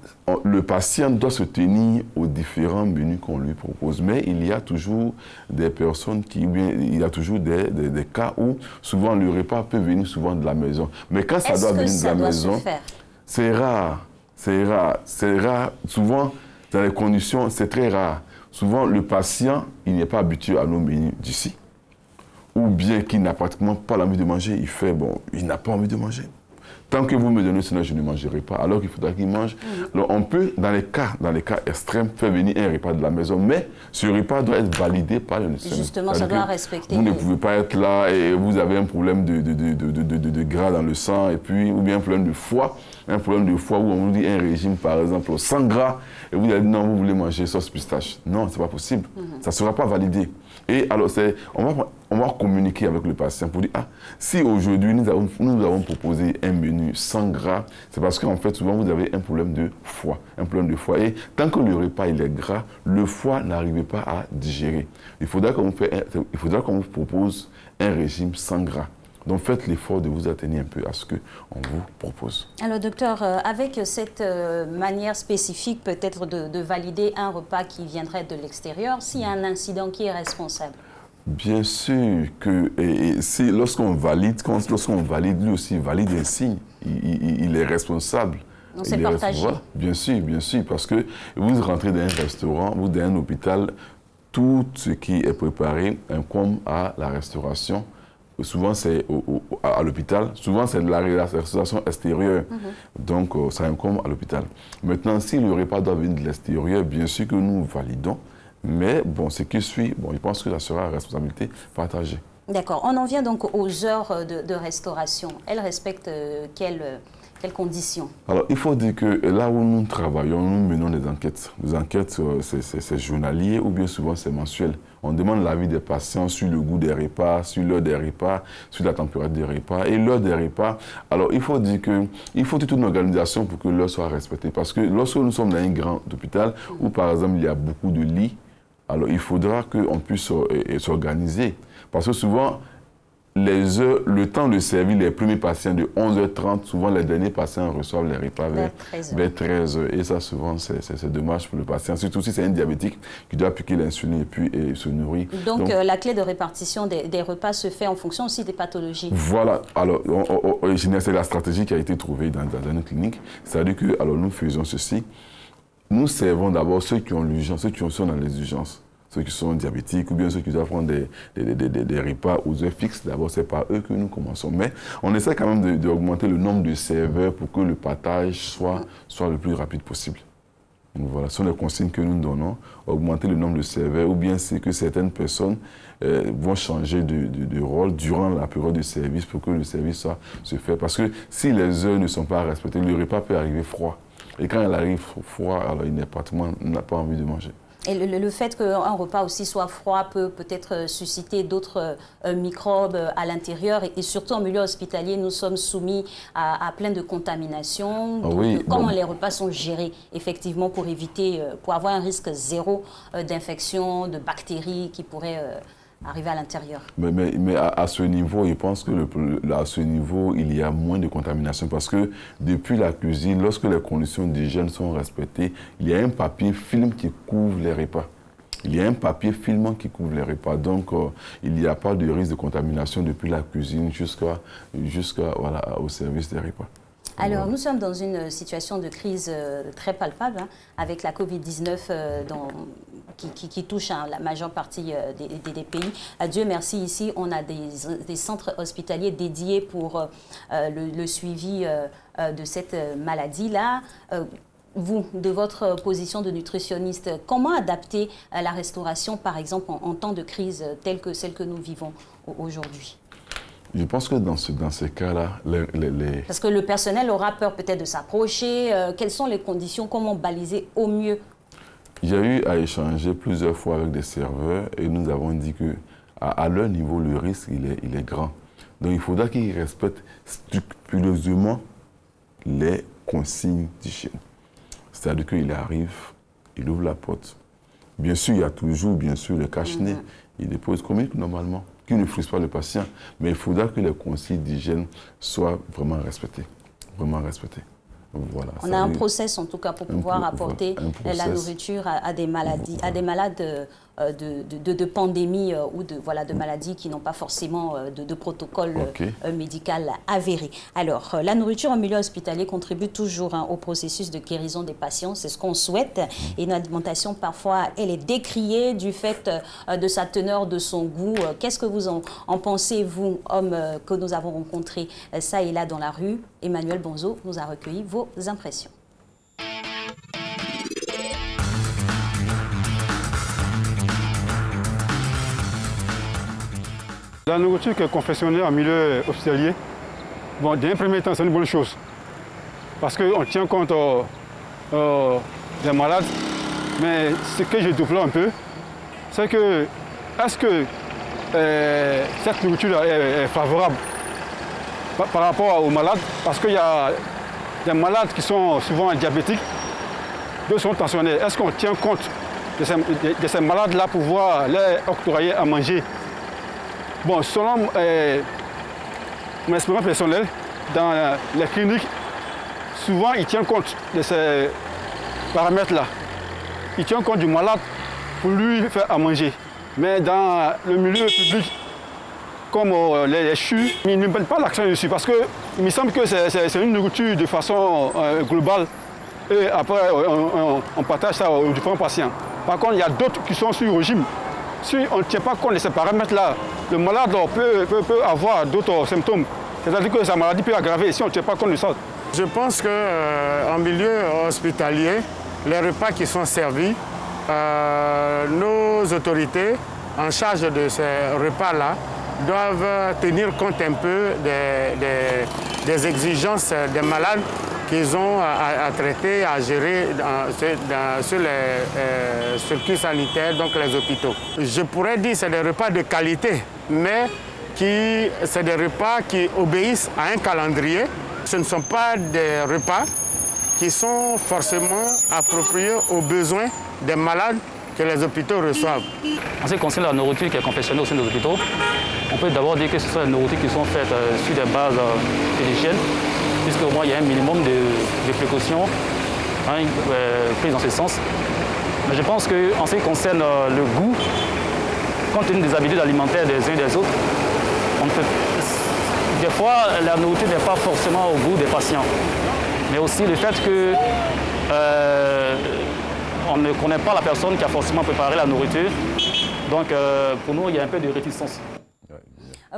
le patient doit se tenir aux différents menus qu'on lui propose. Mais il y a toujours des personnes il y a toujours des cas où souvent le repas peut venir souvent de la maison. Mais quand ça doit venir de la maison, c'est rare. Souvent, dans les conditions, c'est très rare. Souvent, le patient, il n'est pas habitué à nos menus d'ici. Ou bien qu'il n'a pratiquement pas l'envie de manger, il n'a pas envie de manger. Tant que vous me donnez cela, je ne mangerai pas, alors qu'il faudra qu'il mange. Alors on peut, dans les cas extrêmes, faire venir un repas de la maison, mais ce repas doit être validé par le nutritionniste. Justement, ça doit respecter. Vous ne pouvez pas être là et vous avez un problème de gras dans le sang, et puis, ou bien un problème de foie où on vous dit un régime, par exemple, sans gras, et vous allez dire non, vous voulez manger sauce pistache. Non, ce n'est pas possible. Ça ne sera pas validé. Et alors, on va communiquer avec le patient pour dire, si aujourd'hui nous avons proposé un menu sans gras, c'est parce qu'en fait, souvent, vous avez un problème de foie. Et tant que le repas il est gras, le foie n'arrive pas à digérer. Il faudra qu'on vous propose un régime sans gras. Donc faites l'effort de vous atteindre un peu à ce qu'on vous propose. Alors docteur, avec cette manière spécifique peut-être de valider un repas qui viendrait de l'extérieur, s'il y a un incident, qui est responsable? Bien sûr que lorsqu'on valide, lui aussi valide ainsi, il est responsable. Donc c'est partagé. Bien sûr, parce que vous rentrez dans un restaurant, vous dans un hôpital, tout ce qui est préparé incombe à la restauration. Souvent, c'est à l'hôpital. Souvent, c'est de la restauration extérieure. Donc, ça incombe à l'hôpital. Maintenant, si le repas doit venir de l'extérieur, bien sûr que nous validons. Mais, ce qui suit, je pense que ça sera responsabilité partagée. D'accord. On en vient donc aux heures de restauration. Elles respectent quelle quelles conditions? Alors, il faut dire que là où nous travaillons, nous menons des enquêtes. Les enquêtes, c'est journalier ou bien souvent c'est mensuel. On demande l'avis des patients sur le goût des repas, sur l'heure des repas, sur la température des repas et l'heure des repas. Alors, il faut dire qu'il faut toute une organisation pour que l'heure soit respectée. Parce que lorsque nous sommes dans un grand hôpital où, par exemple, il y a beaucoup de lits, alors il faudra qu'on puisse s'organiser. Parce que souvent, les heures, le temps de servir les premiers patients de 11h30, souvent les derniers patients reçoivent les repas vers 13h. Et ça, souvent, c'est dommage pour le patient. Surtout si c'est un diabétique qui doit appliquer l'insuline et puis se nourrir. Donc la clé de répartition des repas se fait en fonction aussi des pathologies. Voilà. Alors, c'est la stratégie qui a été trouvée dans nos cliniques. C'est-à-dire que nous faisons ceci. Nous servons d'abord ceux qui ont l'urgence, ceux qui sont dans les urgences. Ceux qui sont diabétiques ou bien ceux qui doivent prendre des repas aux heures fixes, d'abord, c'est par eux que nous commençons. Mais on essaie quand même d'augmenter le nombre de serveurs pour que le partage soit le plus rapide possible. Donc voilà, ce sont les consignes que nous donnons, augmenter le nombre de serveurs, ou bien c'est que certaines personnes vont changer de rôle durant la période de service pour que le service se fait. Parce que si les heures ne sont pas respectées, le repas peut arriver froid. Et quand il arrive froid, alors il n'a pas envie de manger. Et le fait qu'un repas aussi soit froid peut peut-être susciter d'autres microbes à l'intérieur. Et surtout en milieu hospitalier, nous sommes soumis à plein de contaminations. Comment les repas sont gérés effectivement pour éviter, pour avoir un risque zéro d'infection, de bactéries qui pourraient arriver à l'intérieur. Mais à ce niveau, je pense que à ce niveau, il y a moins de contamination parce que depuis la cuisine, lorsque les conditions d'hygiène sont respectées, il y a un papier film qui couvre les repas. Il y a un papier filmant qui couvre les repas. Donc, il n'y a pas de risque de contamination depuis la cuisine jusqu'au service des repas. Alors, nous sommes dans une situation de crise très palpable avec la Covid-19 qui touche la majeure partie des pays. Dieu merci, ici, on a des centres hospitaliers dédiés pour le suivi de cette maladie-là. Vous, de votre position de nutritionniste, comment adapter la restauration, par exemple, en temps de crise telle que celle que nous vivons aujourd'hui? Je pense que dans ces cas-là, Parce que le personnel aura peur peut-être de s'approcher. Quelles sont les conditions? Comment baliser au mieux? J'ai eu à échanger plusieurs fois avec des serveurs et nous avons dit qu'à leur niveau, le risque, il est grand. Donc il faudra qu'ils respectent scrupuleusement les consignes d'hygiène. C'est-à-dire qu'il arrive, il ouvre la porte. Bien sûr, il y a toujours, le cache-nez. Il dépose comme normalement, qui ne frustre pas le patient. Mais il faudra que les consignes d'hygiène soient vraiment respectées. Vraiment respectées. Voilà, on a un process en tout cas pour pouvoir apporter la nourriture à des maladies, à des malades de pandémie ou de maladies qui n'ont pas forcément de protocole médical avéré. Alors, la nourriture en milieu hospitalier contribue toujours au processus de guérison des patients, c'est ce qu'on souhaite. Et une alimentation, parfois, elle est décriée du fait de sa teneur, de son goût. Qu'est-ce que vous en pensez, vous, hommes que nous avons rencontrés ça et là dans la rue? Emmanuel Bonzo nous a recueilli vos impressions. La nourriture qui est confectionnée en milieu hospitalier, bon, d'un premier temps, c'est une bonne chose. Parce qu'on tient compte des malades. Mais ce que je déplore un peu, c'est que, est-ce que cette nourriture est favorable par rapport aux malades? Parce qu'il y a des malades qui sont souvent diabétiques, d'autres sont tensionnés. Est-ce qu'on tient compte de ces malades-là pour pouvoir les octroyer à manger? Bon, selon mon expérience personnelle, dans les cliniques, souvent ils tiennent compte de ces paramètres-là. Ils tiennent compte du malade pour lui faire à manger. Mais dans le milieu public, comme les CHU, ils ne mettent pas l'accent dessus parce qu'il me semble que c'est une nourriture de façon globale et après on partage ça aux différents patients. Par contre, il y a d'autres qui sont sur le régime. Si on ne tient pas compte de ces paramètres-là, le malade peut avoir d'autres symptômes. C'est-à-dire que sa maladie peut aggraver si on ne tient pas compte de ça. Je pense qu'en milieu hospitalier, les repas qui sont servis, nos autorités en charge de ces repas-là doivent tenir compte un peu des exigences des malades qu'ils ont à traiter, à gérer sur les circuits sanitaires, donc les hôpitaux. Je pourrais dire que c'est des repas de qualité, mais c'est des repas qui obéissent à un calendrier. Ce ne sont pas des repas qui sont forcément appropriés aux besoins des malades que les hôpitaux reçoivent. En ce qui concerne la nourriture qui est confectionnée au sein des hôpitaux, on peut d'abord dire que ce sont des nourritures qui sont faites sur des bases d'hygiène, puisqu'au moins il y a un minimum de précautions prises dans ce sens. Mais je pense qu'en ce qui concerne le goût, compte tenu des habitudes alimentaires des uns et des autres, des fois la nourriture n'est pas forcément au goût des patients. Mais aussi le fait que on ne connaît pas la personne qui a forcément préparé la nourriture. Donc pour nous, il y a un peu de réticence.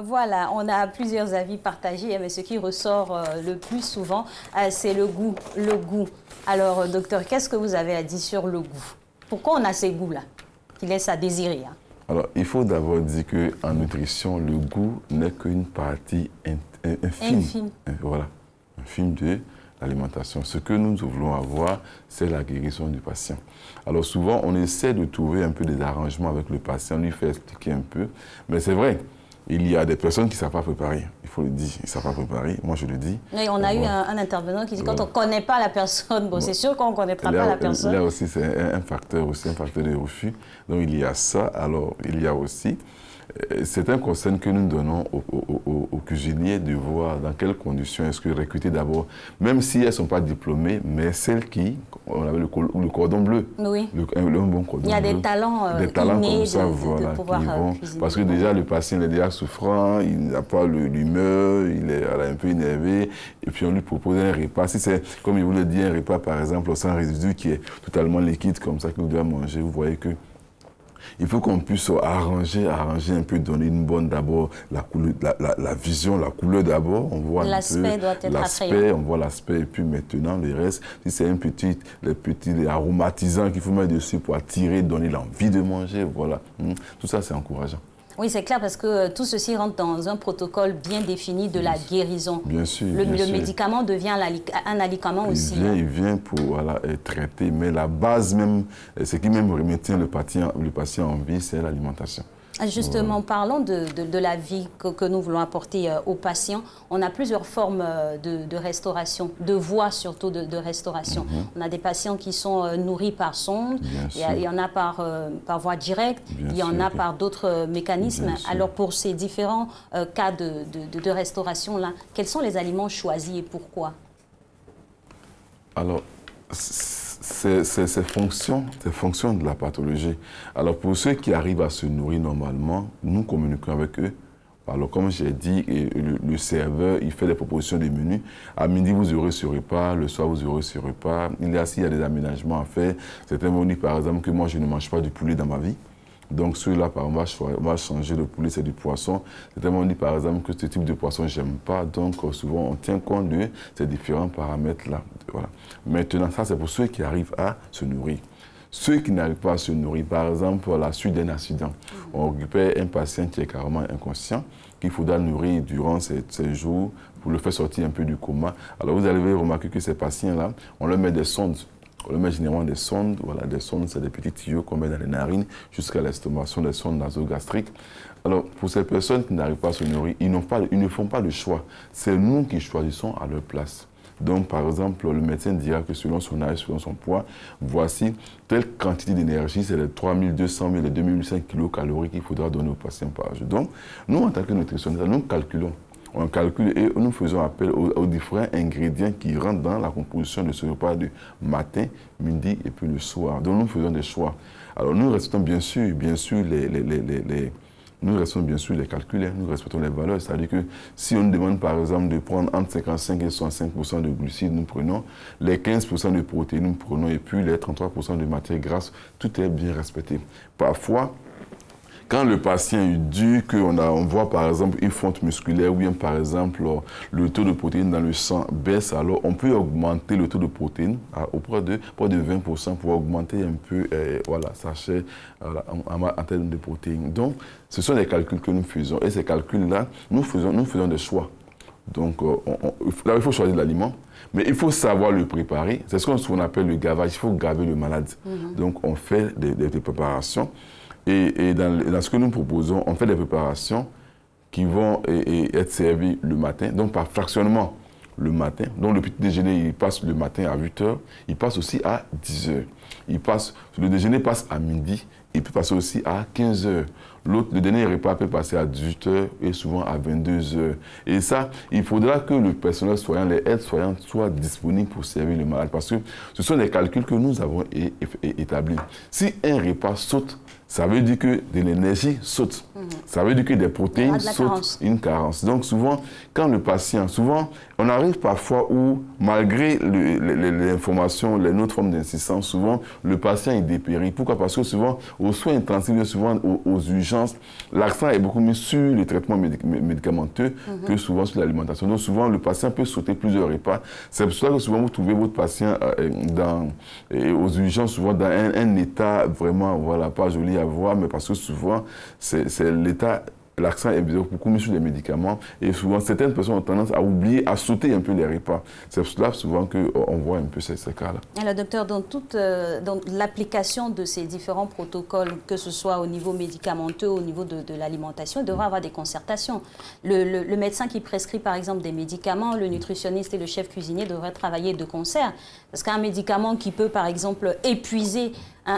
Voilà, on a plusieurs avis partagés, mais ce qui ressort le plus souvent, c'est le goût. Le goût. Alors, docteur, qu'est-ce que vous avez à dire sur le goût? Pourquoi on a ces goûts-là qui laissent à désirer? Alors, il faut d'abord dire qu'en nutrition, le goût n'est qu'une partie infime. Voilà, infime de l'alimentation. Ce que nous voulons avoir, c'est la guérison du patient. Alors souvent, on essaie de trouver un peu des arrangements avec le patient, lui faire expliquer un peu. Mais c'est vrai, il y a des personnes qui ne savent pas préparer. Il faut le dire, ils ne savent pas préparer. Moi, je le dis. Et on a eu un intervenant qui dit quand on ne connaît pas la personne, bon, c'est sûr qu'on ne connaîtra pas la personne. Là aussi, c'est un facteur de refus. Donc, il y a ça. Alors, il y a aussi... C'est un conseil que nous donnons aux cuisiniers de voir dans quelles conditions est-ce que recruter d'abord, même si elles ne sont pas diplômées, mais celles qui, on avait le cordon bleu, oui. le bon cordon bleu. Il y a des talents innés comme ça, de pouvoir cuisiner. Parce que déjà le patient est déjà souffrant, il n'a pas l'humeur, il est un peu énervé, et puis on lui propose un repas. Si c'est, comme il vous le dit, un repas par exemple sans résidu qui est totalement liquide, comme ça que vous devez manger, vous voyez que il faut qu'on puisse arranger un peu, donner une bonne d'abord, la vision, la couleur d'abord. On voit l'aspect doit être attrayant. On voit l'aspect et puis maintenant le reste. Si c'est les petits aromatisants qu'il faut mettre dessus pour attirer, donner l'envie de manger, voilà. Tout ça c'est encourageant. Oui, c'est clair parce que tout ceci rentre dans un protocole bien défini de la guérison. Bien sûr. Le médicament devient un médicament aussi. Il vient pour traiter, mais la base même, ce qui même maintient le patient en vie, c'est l'alimentation. Justement, parlons de la vie que nous voulons apporter aux patients. On a plusieurs formes de restauration, de voies surtout de restauration. On a des patients qui sont nourris par sonde, il y en a par voie directe, il y en a par d'autres mécanismes. Alors pour ces différents cas de restauration-là, quels sont les aliments choisis et pourquoi? Alors, c'est fonction de la pathologie. Alors pour ceux qui arrivent à se nourrir normalement, nous communiquons avec eux. Alors comme j'ai dit, le serveur, il fait des propositions de menus. À midi, vous aurez ce repas, le soir, vous aurez ce repas. Il y a des aménagements à faire. Certains vont dire par exemple que moi, je ne mange pas du poulet dans ma vie. Donc ceux-là, par exemple, on va changer le poulet, c'est du poisson. Certains vont dire par exemple que ce type de poisson, je n'aime pas. Donc souvent, on tient compte de ces différents paramètres-là. Voilà. Maintenant, ça, c'est pour ceux qui arrivent à se nourrir. Ceux qui n'arrivent pas à se nourrir, par exemple, à la suite d'un accident, on récupère un patient qui est carrément inconscient, qu'il faudra nourrir durant ces jours pour le faire sortir un peu du coma. Alors vous allez remarquer que ces patients-là, on leur met des sondes. On leur met généralement des sondes. Voilà, des sondes, c'est des petits tuyaux qu'on met dans les narines jusqu'à l'estomac, ce sont des sondes nasogastriques. Alors, pour ces personnes qui n'arrivent pas à se nourrir, ils ne font pas de choix. C'est nous qui choisissons à leur place. Donc, par exemple, le médecin dira que selon son âge, selon son poids, voici telle quantité d'énergie, c'est les 3200 000, les 2800 kilocalories qu'il faudra donner au patient par jour. Donc, nous, en tant que nutritionniste, nous calculons. On calcule et nous faisons appel aux différents ingrédients qui rentrent dans la composition de ce repas de matin, midi et puis le soir. Donc, nous faisons des choix. Alors, nous respectons bien sûr les calculs, nous respectons les valeurs. C'est-à-dire que si on nous demande par exemple de prendre entre 55 et 65% de glucides, nous prenons les 15% de protéines, nous prenons et puis les 33% de matières grasses, tout est bien respecté. Parfois, quand le patient dit qu'on voit par exemple une fonte musculaire ou bien par exemple le taux de protéines dans le sang baisse, alors on peut augmenter le taux de protéines auprès de 20% pour augmenter un peu sachet en termes de protéines. Donc, ce sont des calculs que nous faisons et ces calculs-là, nous faisons des choix. Donc, là, il faut choisir l'aliment, mais il faut savoir le préparer. C'est ce qu'on appelle le gavage. Il faut gaver le malade. Donc, on fait des préparations. Et dans ce que nous proposons, on fait des préparations qui vont être servies le matin, donc par fractionnement le matin. Donc, le petit déjeuner, il passe le matin à 8 h. Il passe aussi à 10 h. Le déjeuner passe à midi. Il peut passer aussi à 15 h. Le dernier repas peut passer à 18 h et souvent à 22 h. Et ça, il faudra que le personnel soignant, les aides-soignants soient disponibles pour servir le malade. Parce que ce sont des calculs que nous avons établis. Si un repas saute, ça veut dire que de l'énergie saute. Ça veut dire que des protéines sautent, une carence. Donc souvent, quand le patient, souvent, on arrive parfois où, malgré l'information, les autres formes d'insistance, souvent, le patient est dépérit. Pourquoi? Parce que souvent, aux soins intensifs, souvent aux urgences, l'accent est beaucoup mis sur le traitement médicamenteux que souvent sur l'alimentation. Donc souvent, le patient peut sauter plusieurs repas. C'est pour cela que souvent, vous trouvez votre patient aux urgences, souvent dans un état vraiment, voilà, pas joli à voir, mais parce que souvent, c'est l'état, l'accent est beaucoup mis sur les médicaments et souvent certaines personnes ont tendance à oublier, à sauter un peu les repas. C'est pour cela souvent qu'on voit un peu ces cas-là. Alors docteur, dans l'application de ces différents protocoles, que ce soit au niveau médicamenteux, au niveau de l'alimentation, il devrait y avoir des concertations. Le médecin qui prescrit par exemple des médicaments, le nutritionniste et le chef cuisinier devraient travailler de concert. Parce qu'un médicament qui peut par exemple épuiser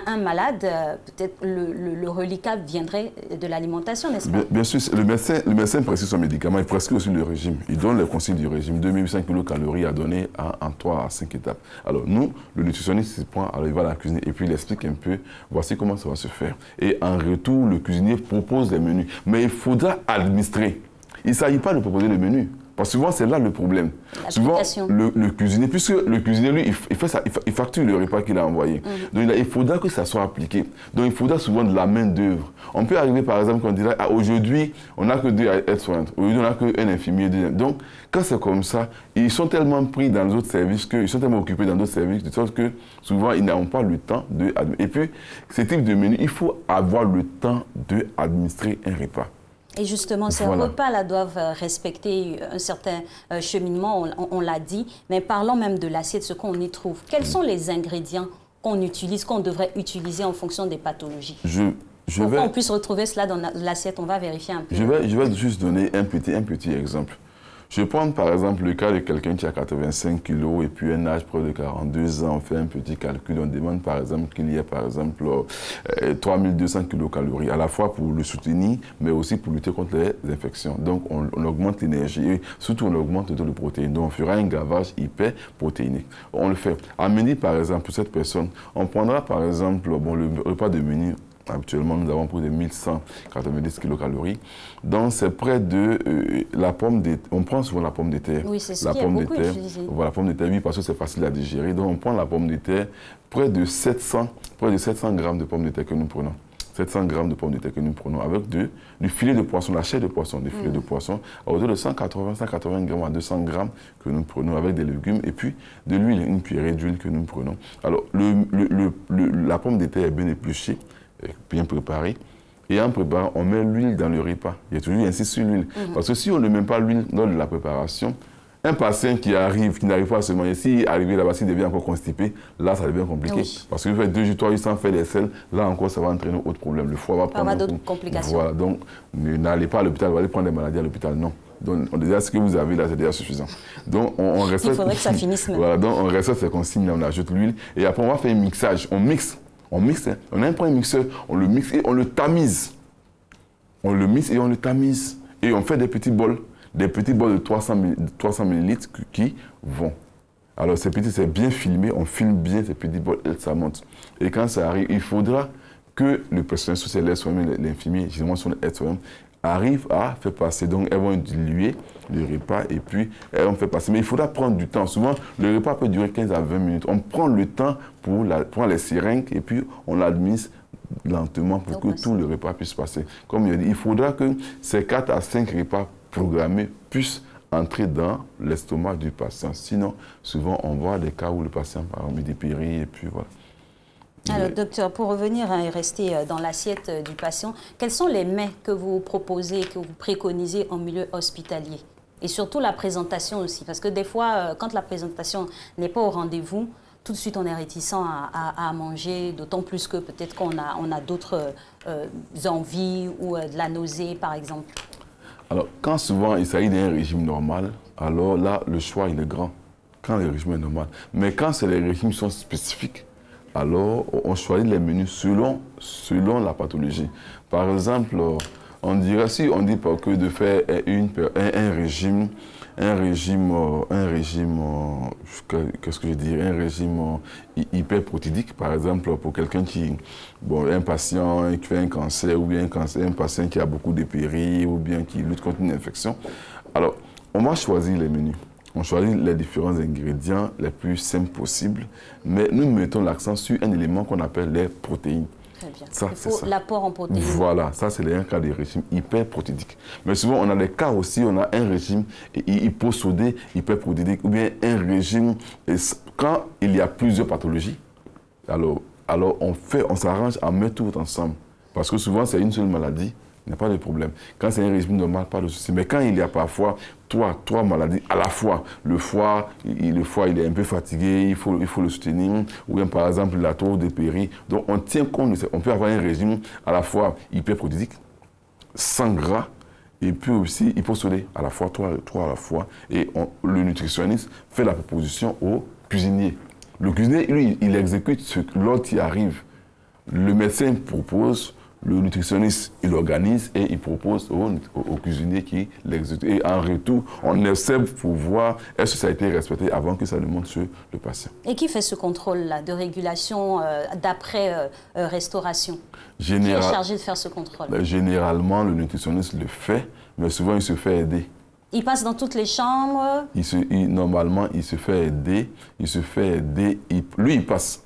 un malade, peut-être le reliquat viendrait de l'alimentation, n'est-ce pas? Bien sûr, le médecin prescrit son médicament, il prescrit aussi le régime. Il donne les consignes du régime, 2800 kcal à donner en 3 à 5 étapes. Alors nous, le nutritionniste, il va à la cuisine et puis il explique un peu, voici comment ça va se faire. Et en retour, le cuisinier propose des menus. Mais il faudra administrer. Il ne s'agit pas de proposer le menu. Parce que souvent, c'est là le problème. Souvent, le cuisinier, puisque le cuisinier, lui, il facture le repas qu'il a envoyé. Donc, il faudra que ça soit appliqué. Donc, il faudra souvent de la main-d'œuvre. On peut arriver, par exemple, qu'on dirait, aujourd'hui, on n'a que 2 aides-soignantes. Aujourd'hui, on n'a qu'un infirmier. Donc, quand c'est comme ça, ils sont tellement pris dans les autres services, ils sont tellement occupés dans d'autres services, de sorte que souvent, ils n'ont pas le temps de... Et puis, ce type de menu, il faut avoir le temps d'administrer un repas. Et justement, ces repas-là doivent respecter un certain cheminement, on l'a dit, mais parlons même de l'assiette, ce qu'on y trouve. Quels sont les ingrédients qu'on utilise, qu'on devrait utiliser en fonction des pathologies? Pour qu'on puisse retrouver cela dans l'assiette, on va vérifier un peu. Je vais juste donner un petit exemple. Je prends par exemple le cas de quelqu'un qui a 85 kg et puis un âge près de 42 ans. On fait un petit calcul, on demande par exemple qu'il y ait par exemple 3200 kcal, à la fois pour le soutenir, mais aussi pour lutter contre les infections. Donc on augmente l'énergie et surtout on augmente le taux de protéines. Donc on fera un gavage hyper protéinique. On le fait. À midi par exemple, pour cette personne, on prendra par exemple le repas de midi. Habituellement, nous avons plus de 1190 kcal. Donc, c'est près de la pomme de terre. On prend souvent la pomme de terre. Oui, c'est ce qui est beaucoup utilisé. Voilà, la pomme de terre, oui, parce que c'est facile à digérer. Donc, on prend la pomme de terre, près de 700 grammes de pommes de terre que nous prenons. 700 grammes de pommes de terre que nous prenons avec du filet de poisson, la chair de poisson, du filet de poisson, à hauteur de 180 grammes à 200 grammes que nous prenons avec des légumes et puis de l'huile, une cuillerée d'huile que nous prenons. Alors, la pomme de terre est bien épluchée, bien préparée. Et en préparant, on met l'huile dans le repas. Il y a toujours ainsi sur l'huile. Parce que si on ne met pas l'huile dans la préparation, un patient qui n'arrive pas à se manger, si arrivé là-bas, s'il devient encore constipé, là, ça devient compliqué. Oui. Parce qu'il fait 2 jours, 3 jours sans faire des selles, là encore, ça va entraîner autre problème. Le foie va prendre d'autres complications. Voilà, donc n'allez pas à l'hôpital, vous allez prendre des maladies à l'hôpital, non. Donc, déjà, ce que vous avez là, c'est déjà suffisant. Donc, on respecte... Il faudrait que ça finisse même. Voilà, donc on respecte ces consignes, on ajoute l'huile, et après, on va faire un mixage. On mixe, on a un point mixeur, on le mixe et on le tamise. On le mixe et on le tamise. Et on fait des petits bols de 300 ml qui vont. Alors, ces petits, c'est bien filmé, on filme bien ces petits bols et ça monte. Et quand ça arrive, il faudra que le personnel social, l'infirmier, généralement son aide-soignant, arrive à faire passer. Donc, elles vont diluer le repas et puis elles vont faire passer. Mais il faudra prendre du temps. Souvent, le repas peut durer 15 à 20 minutes. On prend le temps pour prendre les seringues et puis on l'administre lentement pour que tout le repas puisse passer. Comme il a dit, il faudra que ces 4 à 5 repas programmés puissent entrer dans l'estomac du patient. Sinon, souvent, on voit des cas où le patient, par exemple, dépérit et puis voilà. Alors, docteur, pour revenir et rester dans l'assiette du patient, quels sont les mets que vous proposez, que vous préconisez en milieu hospitalier? Et surtout la présentation aussi, parce que des fois, quand la présentation n'est pas au rendez-vous, tout de suite on est réticent à manger, d'autant plus que peut-être qu'on a d'autres envies ou de la nausée par exemple. Alors, quand souvent il s'agit d'un régime normal, alors là, le choix il est grand, quand le régime est normal. Mais quand c'est les régimes qui sont spécifiques, alors on choisit les menus selon la pathologie. Par exemple, on dirait, si on dit pas que de faire un régime, qu'est-ce que je dirais, un régime hyperprotidique, par exemple, pour quelqu'un qui, un patient qui fait un cancer, ou bien un patient qui a beaucoup de péri, ou bien qui lutte contre une infection. Alors, on va choisir les menus. On choisit les différents ingrédients les plus simples possibles, mais nous mettons l'accent sur un élément qu'on appelle les protéines. Très bien. Il faut l'apport en protéines. Voilà, ça c'est un cas de régime hyperprotidique. Mais souvent on a des cas aussi, on a un régime hyposodé, hyperprotidique, ou bien un régime, quand il y a plusieurs pathologies, alors on s'arrange à mettre tout ensemble. Parce que souvent c'est une seule maladie. Il n'y a pas de problème. Quand c'est un régime normal, pas de souci. Mais quand il y a parfois trois maladies à la fois, le foie il est un peu fatigué, il faut le soutenir, ou bien par exemple la trop de péri. Donc on tient compte de ça. On peut avoir un régime à la fois hyperprotidique, sans gras, et puis aussi hyposodé, à la fois, trois à la fois. Et le nutritionniste fait la proposition au cuisinier. Le cuisinier, lui, il exécute ce que l'autre y arrive. Le médecin propose, le nutritionniste, il organise et il propose au cuisinier qui l'exécute. Et en retour, on observe pour voir est-ce que ça a été respecté avant que ça le montre sur le patient. Et qui fait ce contrôle-là de régulation d'après-restauration? Qui est chargé de faire ce contrôle? Généralement, le nutritionniste le fait, mais souvent il se fait aider. Il passe dans toutes les chambres? Normalement, il se fait aider. Lui, il passe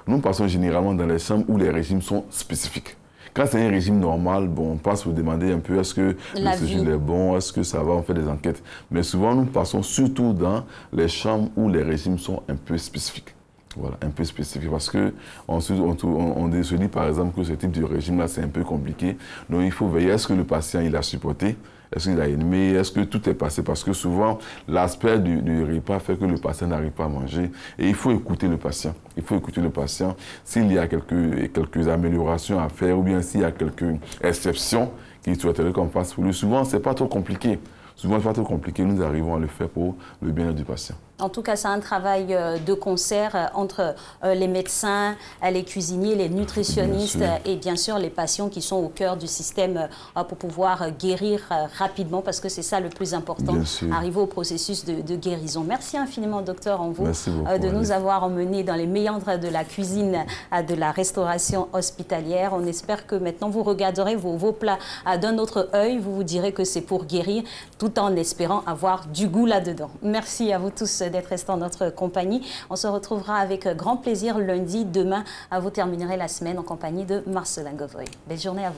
nous passons généralement dans les chambres où les régimes sont spécifiques. Quand c'est un régime normal, on passe pour demander un peu est-ce que le séjour est bon, est-ce que ça va, on fait des enquêtes. Mais souvent, nous passons surtout dans les chambres où les régimes sont un peu spécifiques. Voilà, un peu spécifique, parce qu'on se dit par exemple que ce type de régime-là, c'est un peu compliqué. Donc il faut veiller, est-ce que le patient il a supporté, est-ce qu'il a aimé, est-ce que tout est passé, parce que souvent l'aspect du repas fait que le patient n'arrive pas à manger. Et il faut écouter le patient. Il faut écouter le patient. S'il y a quelques améliorations à faire, ou bien s'il y a quelques exceptions qu'il souhaiterait qu'on fasse pour lui, souvent c'est pas trop compliqué. Souvent, c'est pas trop compliqué, nous arrivons à le faire pour le bien-être du patient. En tout cas, c'est un travail de concert entre les médecins, les cuisiniers, les nutritionnistes et bien sûr les patients qui sont au cœur du système pour pouvoir guérir rapidement, parce que c'est ça le plus important, arriver au processus de guérison. Merci infiniment, docteur Anvo, de nous avoir emmenés dans les méandres de la cuisine de la restauration hospitalière. On espère que maintenant vous regarderez vos plats d'un autre œil, vous vous direz que c'est pour guérir, tout en espérant avoir du goût là-dedans. Merci à vous tous d'être restés en notre compagnie. On se retrouvera avec grand plaisir lundi. Demain, vous terminerez la semaine en compagnie de Marcelin Govoy. Belle journée à vous.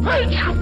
Hey!